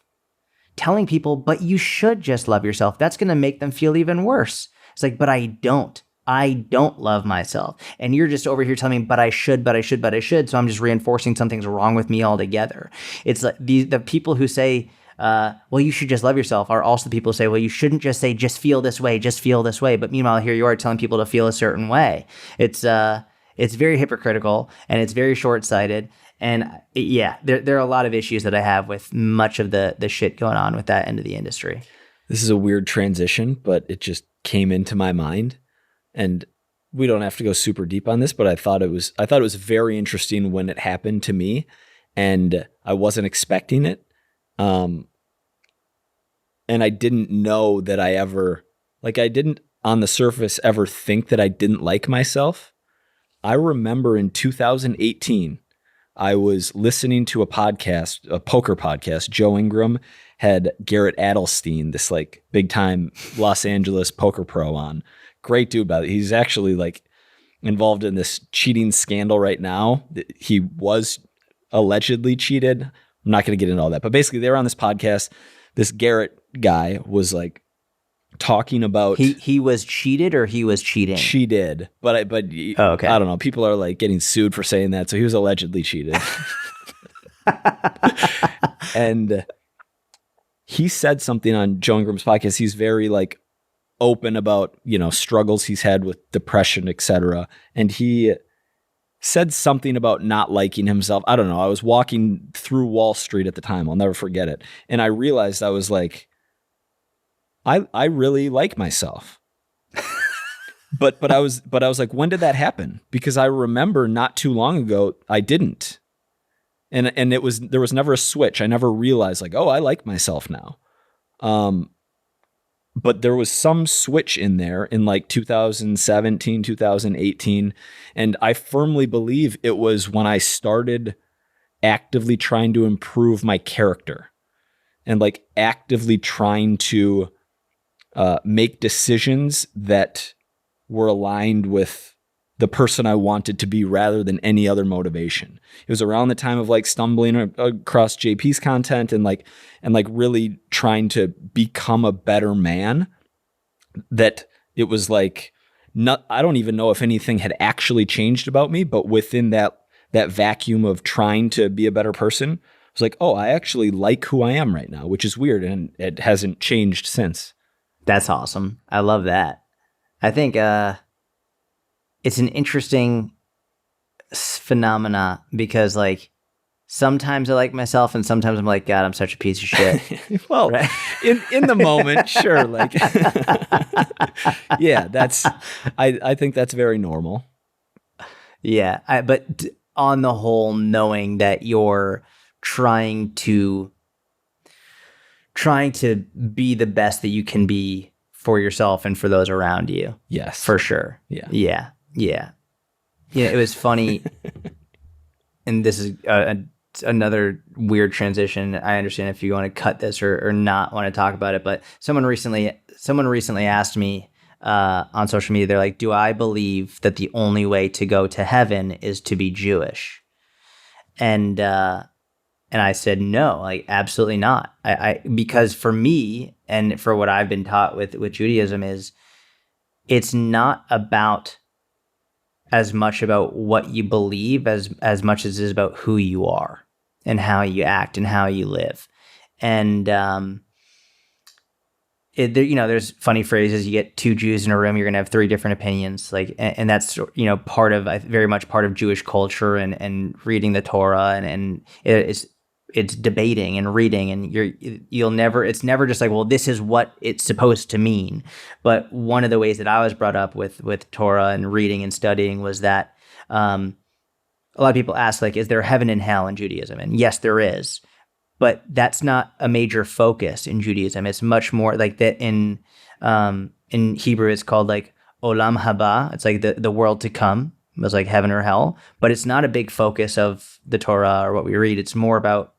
Telling people, but you should just love yourself, that's going to make them feel even worse. It's like, but I don't love myself. And you're just over here telling me, but I should. So I'm just reinforcing something's wrong with me altogether. It's like the people who say, well, you should just love yourself are also the people who say, well, you shouldn't just say, just feel this way. But meanwhile, here you are telling people to feel a certain way. It's very hypocritical and it's very short-sighted. And yeah, there are a lot of issues that I have with much of the shit going on with that end of the industry. This is a weird transition, but it just came into my mind. And we don't have to go super deep on this, but I thought it was very interesting when it happened to me, and I wasn't expecting it. And I didn't know that I didn't on the surface ever think that I didn't like myself. I remember in 2018, I was listening to a podcast, a poker podcast. Joe Ingram had Garrett Adelstein, this like big time Los Angeles poker pro, on. Great dude, about it. He's actually like involved in this cheating scandal right now. He was allegedly cheated. I'm not going to get into all that, but basically they were on this podcast. This Garrett guy was like talking about he was cheated, or he was cheating. Cheated, but okay. I don't know. People are like getting sued for saying that, so he was allegedly cheated. And he said something on Joe Ingram's podcast. He's very like open about, struggles he's had with depression, etc. And he said something about not liking himself. I don't know. I was walking through Wall Street at the time. I'll never forget it. And I realized I was like, I really like myself. but I was like, when did that happen? Because I remember not too long ago, I didn't. And there was never a switch. I never realized like, oh, I like myself now. But there was some switch in there in like 2017, 2018. And I firmly believe it was when I started actively trying to improve my character and like actively trying to make decisions that were aligned with the person I wanted to be rather than any other motivation. It was around the time of like stumbling across JP's content and really trying to become a better man, that it was like, I don't even know if anything had actually changed about me, but within that vacuum of trying to be a better person, I was like, oh, I actually like who I am right now, which is weird. And it hasn't changed since. That's awesome. I love that. I think, it's an interesting phenomena because like sometimes I like myself and sometimes I'm like, God, I'm such a piece of shit. Well, right? in the moment, sure. Like, yeah, I think that's very normal. Yeah. But on the whole, knowing that you're trying to be the best that you can be for yourself and for those around you. Yes. For sure. Yeah. Yeah. Yeah. Yeah. It was funny. And this is another weird transition. I understand if you want to cut this or not want to talk about it, but someone recently asked me on social media, they're like, do I believe that the only way to go to heaven is to be Jewish? And I said, no, like absolutely not. Because for me and for what I've been taught with Judaism is it's not about as much about what you believe as much as it is about who you are and how you act and how you live. And there's funny phrases. You get two Jews in a room, you're going to have three different opinions. Like, and that's very much part of Jewish culture and reading the Torah and it's debating and reading, and it's never just like, well, this is what it's supposed to mean. But one of the ways that I was brought up with Torah and reading and studying was that a lot of people ask, like, is there heaven and hell in Judaism? And yes, there is, but that's not a major focus in Judaism. It's much more like that in Hebrew, it's called like olam haba. It's like the world to come. It was like heaven or hell, but it's not a big focus of the Torah or what we read. It's more about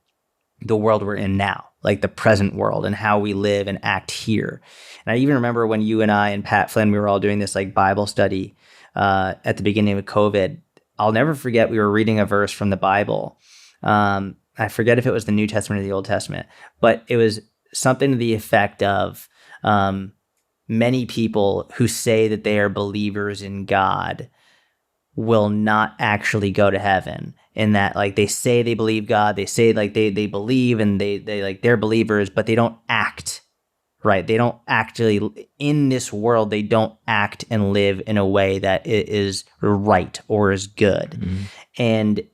the world we're in now, like the present world and how we live and act here. And I even remember when you and I and Pat Flynn, we were all doing this like Bible study at the beginning of COVID. I'll never forget, we were reading a verse from the Bible. I forget if it was the New Testament or the Old Testament, but it was something to the effect of many people who say that they are believers in God will not actually go to heaven. In that, like, they say they believe God, they say like they believe and they like they're believers, but they don't act right. They don't actually, in this world, they don't act and live in a way that is right or is good. Mm-hmm.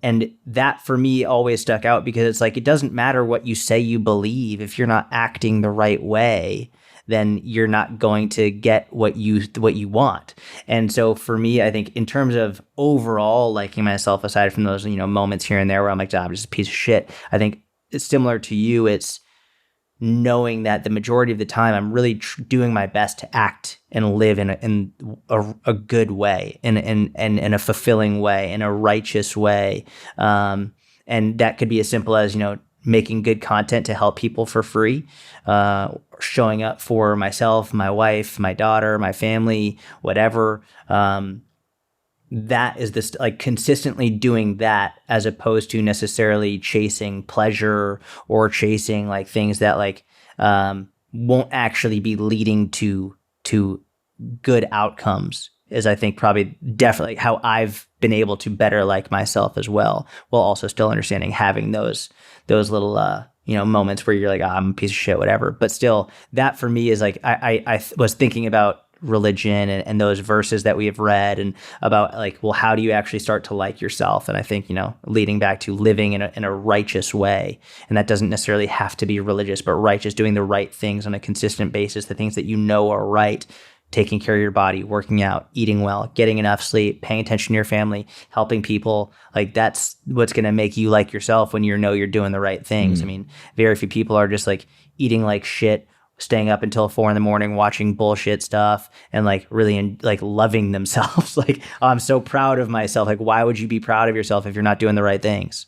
And that for me always stuck out, because it's like, it doesn't matter what you say you believe. If you're not acting the right way, then you're not going to get what you want. And so for me, I think in terms of overall liking myself, aside from those, moments here and there where I'm like, I'm just a piece of shit, I think it's similar to you. It's knowing that the majority of the time I'm really doing my best to act and live in a good way, in a fulfilling way, in a righteous way. And that could be as simple as, making good content to help people for free, showing up for myself, my wife, my daughter, my family, whatever. That is this, like, consistently doing that, as opposed to necessarily chasing pleasure or chasing like things that like won't actually be leading to good outcomes, is I think probably definitely how I've been able to better like myself as well, while also still understanding having those little moments where you're like, I'm a piece of shit, whatever. But still, that for me is like, I was thinking about religion and those verses that we have read, and about like, well, how do you actually start to like yourself? And I think, leading back to living in a righteous way. And that doesn't necessarily have to be religious, but righteous, doing the right things on a consistent basis, the things that are right, taking care of your body, working out, eating well, getting enough sleep, paying attention to your family, helping people. Like, that's what's going to make you like yourself, when you're doing the right things. I mean, very few people are just like eating like shit, staying up until 4 a.m, watching bullshit stuff, and like really like loving themselves. Like, oh, I'm so proud of myself. Like, why would you be proud of yourself if you're not doing the right things?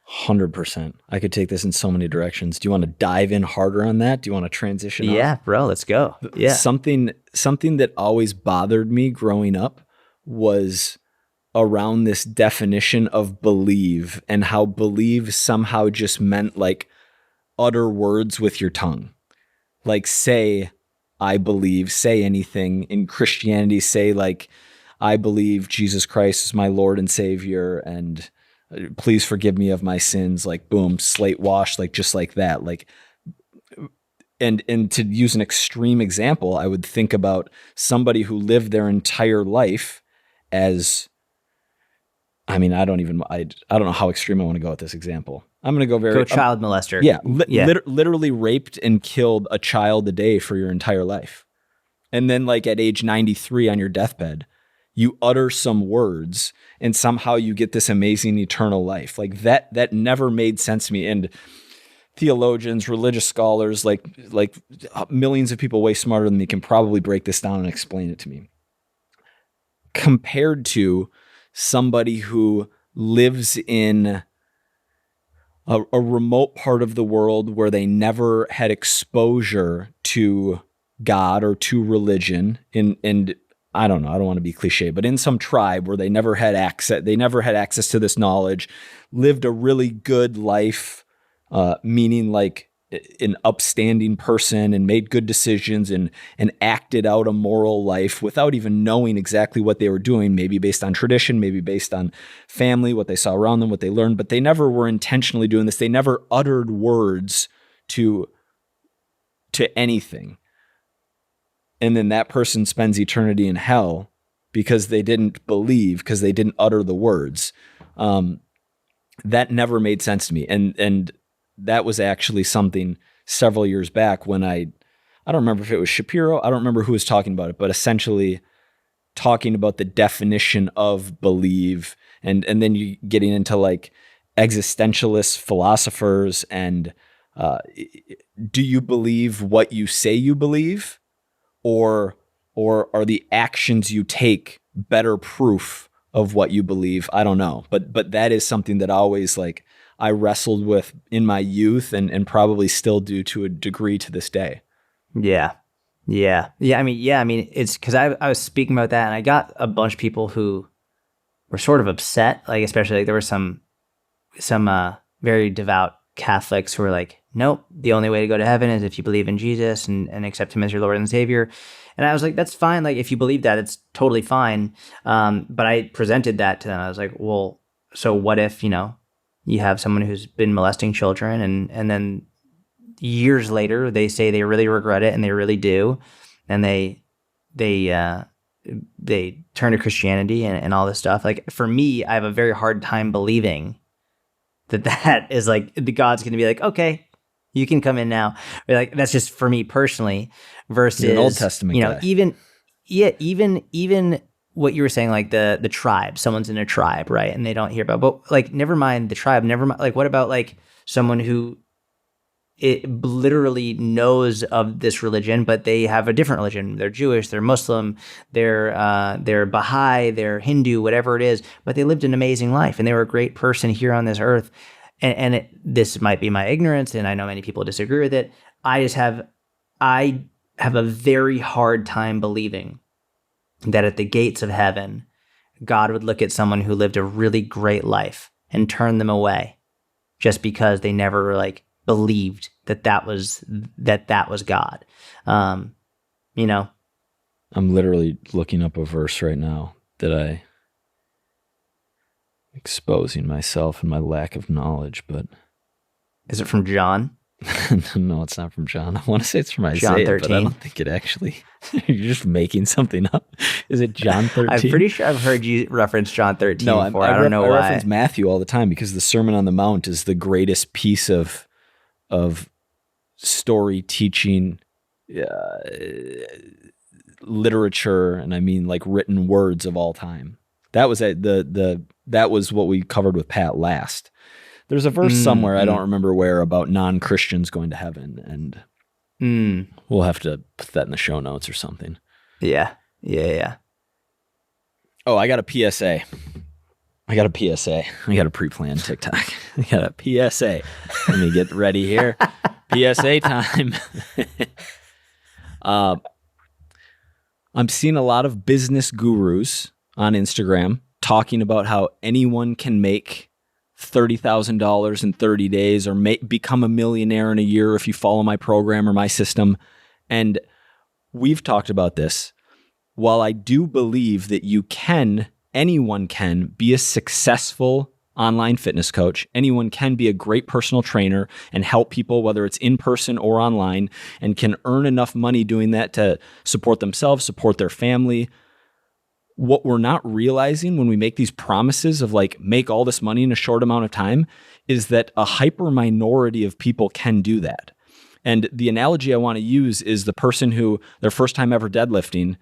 100%. I could take this in so many directions. Do you want to dive in harder on that? Do you want to transition? Yeah, bro, let's go. Yeah. Something that always bothered me growing up was around this definition of believe, and how believe somehow just meant like utter words with your tongue. Like, say, I believe, say anything. In Christianity, say like, I believe Jesus Christ is my Lord and Savior, and please forgive me of my sins. Like, boom, slate washed, like just like that. Like, and to use an extreme example, I would think about somebody who lived their entire life as, I mean, I don't know how extreme I want to go with this example. I'm going to go child molester. Yeah. Literally raped and killed a child a day for your entire life. And then like at age 93 on your deathbed, you utter some words and somehow you get this amazing eternal life. Like that never made sense to me. And theologians, religious scholars, like millions of people way smarter than me can probably break this down and explain it to me. Compared to somebody who lives in a remote part of the world where they never had exposure to God or to religion, and I don't know, I don't want to be cliche, but in some tribe where they never had access to this knowledge, lived a really good life, meaning like an upstanding person, and made good decisions and acted out a moral life without even knowing exactly what they were doing, maybe based on tradition, maybe based on family, what they saw around them, what they learned, but they never were intentionally doing this. They never uttered words to anything. And then that person spends eternity in hell because they didn't believe, because they didn't utter the words. That never made sense to me. And that was actually something several years back when I don't remember if it was Shapiro, I don't remember who was talking about it, but essentially talking about the definition of believe and then you getting into like existentialist philosophers and do you believe what you say you believe, or are the actions you take better proof of what you believe? I don't know, but that is something that always like I wrestled with in my youth and probably still do to a degree to this day. Yeah. I mean, it's because I was speaking about that, and I got a bunch of people who were sort of upset, like especially like there were some very devout Catholics who were like, nope, the only way to go to heaven is if you believe in Jesus and accept him as your Lord and Savior. And I was like, that's fine. Like, if you believe that, it's totally fine. But I presented that to them. I was like, well, so what if, you have someone who's been molesting children and then years later they say they really regret it, and they really do. And they turn to Christianity and all this stuff. Like, for me, I have a very hard time believing that is like, the God's going to be like, okay, you can come in now. Or like, that's just for me personally. Versus you're an Old Testament guy. even what you were saying, like the tribe, someone's in a tribe, right? And they don't hear about, but like, never mind the tribe, never mind. Like, what about like someone who it literally knows of this religion, but they have a different religion. They're Jewish, they're Muslim, they're Baha'i, they're Hindu, whatever it is, but they lived an amazing life and they were a great person here on this earth. And this might be my ignorance, and I know many people disagree with it. I have a very hard time believing that at the gates of heaven, God would look at someone who lived a really great life and turn them away just because they never like believed that was God. I'm literally looking up a verse right now that I exposing myself and my lack of knowledge, but is it from John? No, it's not from John. I want to say it's from Isaiah, John 13. But I don't think it actually. You're just making something up. Is it John 13? I'm pretty sure I've heard you reference John 13 before. I don't know why. I reference Matthew all the time because the Sermon on the Mount is the greatest piece of story teaching literature, and I mean like written words of all time. That was that was what we covered with Pat last. There's a verse somewhere, I don't remember where, about non-Christians going to heaven, and we'll have to put that in the show notes or something. Yeah. Oh, I got a PSA. I got a pre-planned TikTok. I got a PSA. Let me get ready here. PSA time. I'm seeing a lot of business gurus on Instagram talking about how anyone can make $30,000 in 30 days or become a millionaire in a year if you follow my program or my system. And we've talked about this. While I do believe that anyone can be a successful online fitness coach, anyone can be a great personal trainer and help people, whether it's in person or online, and can earn enough money doing that to support themselves, support their family. What we're not realizing when we make these promises of like, make all this money in a short amount of time, is that a hyper minority of people can do that. And the analogy I want to use is the person who their first time ever deadlifting,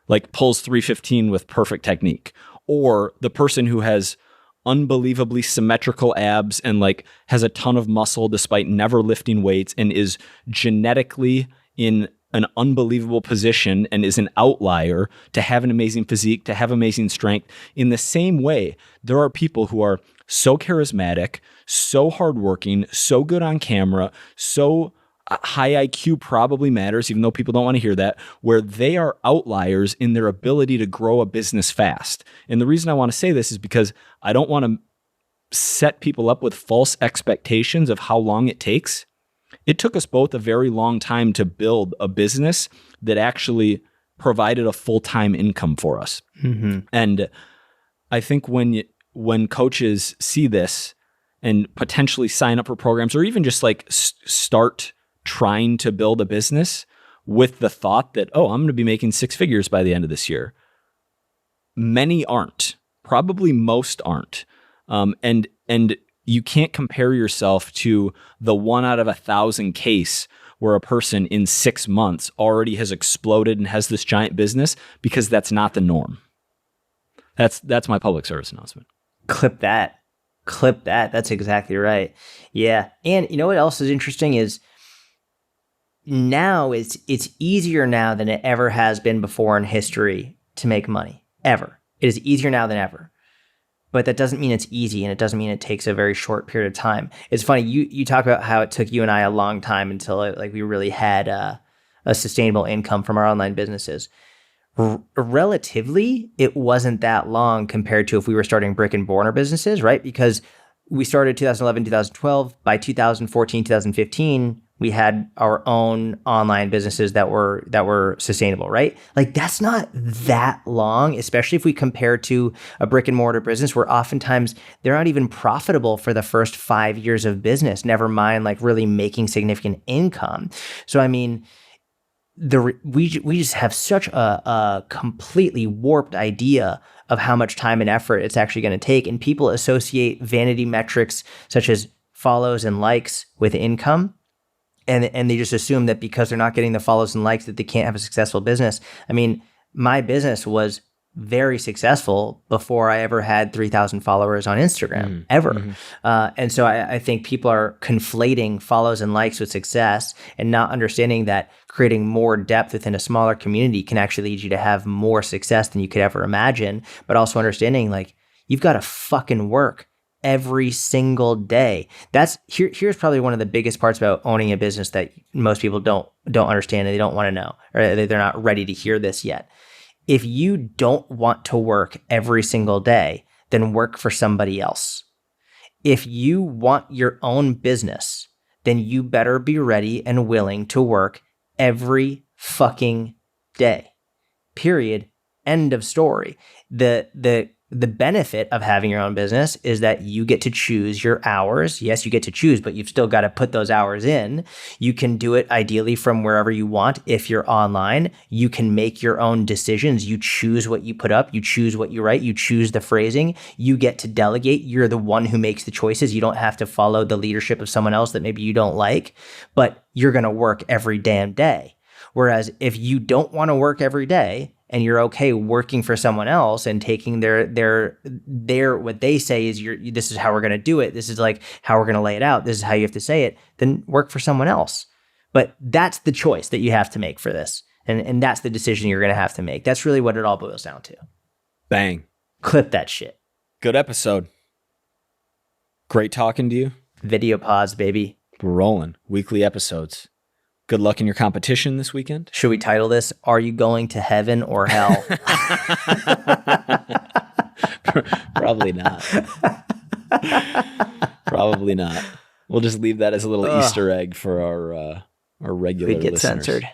like pulls 315 with perfect technique, or the person who has unbelievably symmetrical abs and like has a ton of muscle despite never lifting weights and is genetically in an unbelievable position and is an outlier to have an amazing physique, to have amazing strength. In the same way, there are people who are so charismatic, so hardworking, so good on camera, so high IQ probably matters, even though people don't want to hear that, where they are outliers in their ability to grow a business fast. And the reason I want to say this is because I don't want to set people up with false expectations of how long it takes. It took us both a very long time to build a business that actually provided a full-time income for us. Mm-hmm. And I think when coaches see this and potentially sign up for programs or even just like start trying to build a business with the thought that, oh, I'm going to be making six figures by the end of this year. Many aren't. Probably most aren't. And you can't compare yourself to the 1 out of 1,000 case where a person in 6 months already has exploded and has this giant business, because that's not the norm. That's my public service announcement. Clip that. That's exactly right. Yeah. And you know what else is interesting is now it's easier now than it ever has been before in history to make money. Ever. It is easier now than ever. But that doesn't mean it's easy, and it doesn't mean it takes a very short period of time. It's funny, you talk about how it took you and I a long time until we really had a sustainable income from our online businesses. Relatively, it wasn't that long compared to if we were starting brick and mortar businesses, right? Because we started 2011, 2012. By 2014, 2015, we had our own online businesses that were sustainable, right? Like that's not that long, especially if we compare to a brick and mortar business where oftentimes they're not even profitable for the first 5 years of business, never mind like really making significant income. So, I mean, we just have such a completely warped idea of how much time and effort it's actually going to take. And people associate vanity metrics such as follows and likes with income. And they just assume that because they're not getting the follows and likes that they can't have a successful business. I mean, my business was very successful before I ever had 3,000 followers on Instagram, ever. Mm-hmm. And so I think people are conflating follows and likes with success and not understanding that creating more depth within a smaller community can actually lead you to have more success than you could ever imagine. But also understanding like you've got to fucking work every single day. Here's probably one of the biggest parts about owning a business that most people don't understand and they don't want to know, or they're not ready to hear this yet. If you don't want to work every single day, then work for somebody else. If you want your own business, then you better be ready and willing to work every fucking day. Period. End of story. The benefit of having your own business is that you get to choose your hours. Yes, you get to choose, but you've still got to put those hours in. You can do it ideally from wherever you want. If you're online, you can make your own decisions. You choose what you put up. You choose what you write. You choose the phrasing. You get to delegate. You're the one who makes the choices. You don't have to follow the leadership of someone else that maybe you don't like, but you're going to work every damn day. Whereas if you don't want to work every day, and you're okay working for someone else and taking their what they say is this is how we're going to do it. This is like how we're going to lay it out. This is how you have to say it. Then work for someone else. But that's the choice that you have to make for this. And that's the decision you're going to have to make. That's really what it all boils down to. Bang. Clip that shit. Good episode. Great talking to you. Video pods, baby. We're rolling. Weekly episodes. Good luck in your competition this weekend. Should we title this, Are You Going to Heaven or Hell? Probably not. Probably not. We'll just leave that as a little Easter egg for our regular listeners.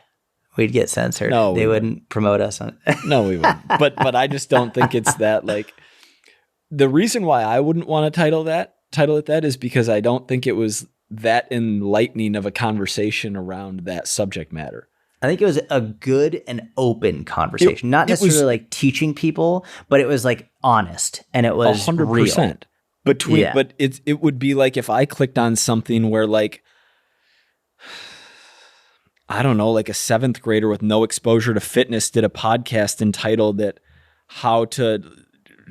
We'd get censored. No, they wouldn't promote us on it. No, we wouldn't. But I just don't think it's that like the reason why I wouldn't want to title it that is because I don't think it was that enlightening of a conversation around that subject matter. I think it was a good and open conversation, not necessarily like teaching people, but it was like honest and it was 100% real. But it would be like if I clicked on something where like, I don't know, like a 7th grader with no exposure to fitness did a podcast entitled that how to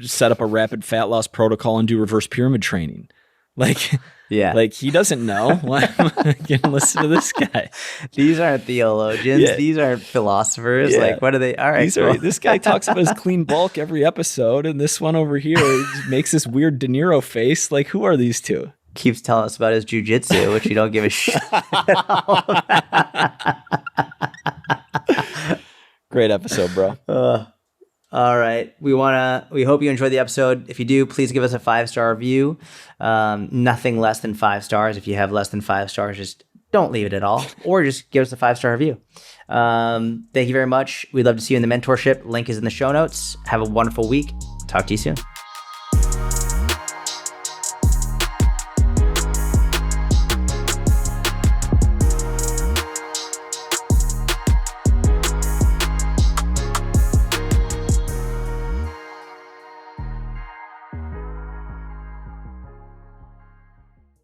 set up a rapid fat loss protocol and do reverse pyramid training. Like, yeah, like he doesn't know. Why am I going to listen to this guy? These aren't theologians. Yeah. These aren't philosophers. Yeah. Like, what are they? All right. This guy talks about his clean bulk every episode, and this one over here makes this weird De Niro face. Like, who are these two? Keeps telling us about his jujitsu, which you don't give a shit about. Great episode, bro. All right. We hope you enjoyed the episode. If you do, please give us a 5-star review. Nothing less than 5 stars. If you have less than 5 stars, just don't leave it at all, or just give us a 5-star review. Thank you very much. We'd love to see you in the mentorship. Link is in the show notes. Have a wonderful week. Talk to you soon.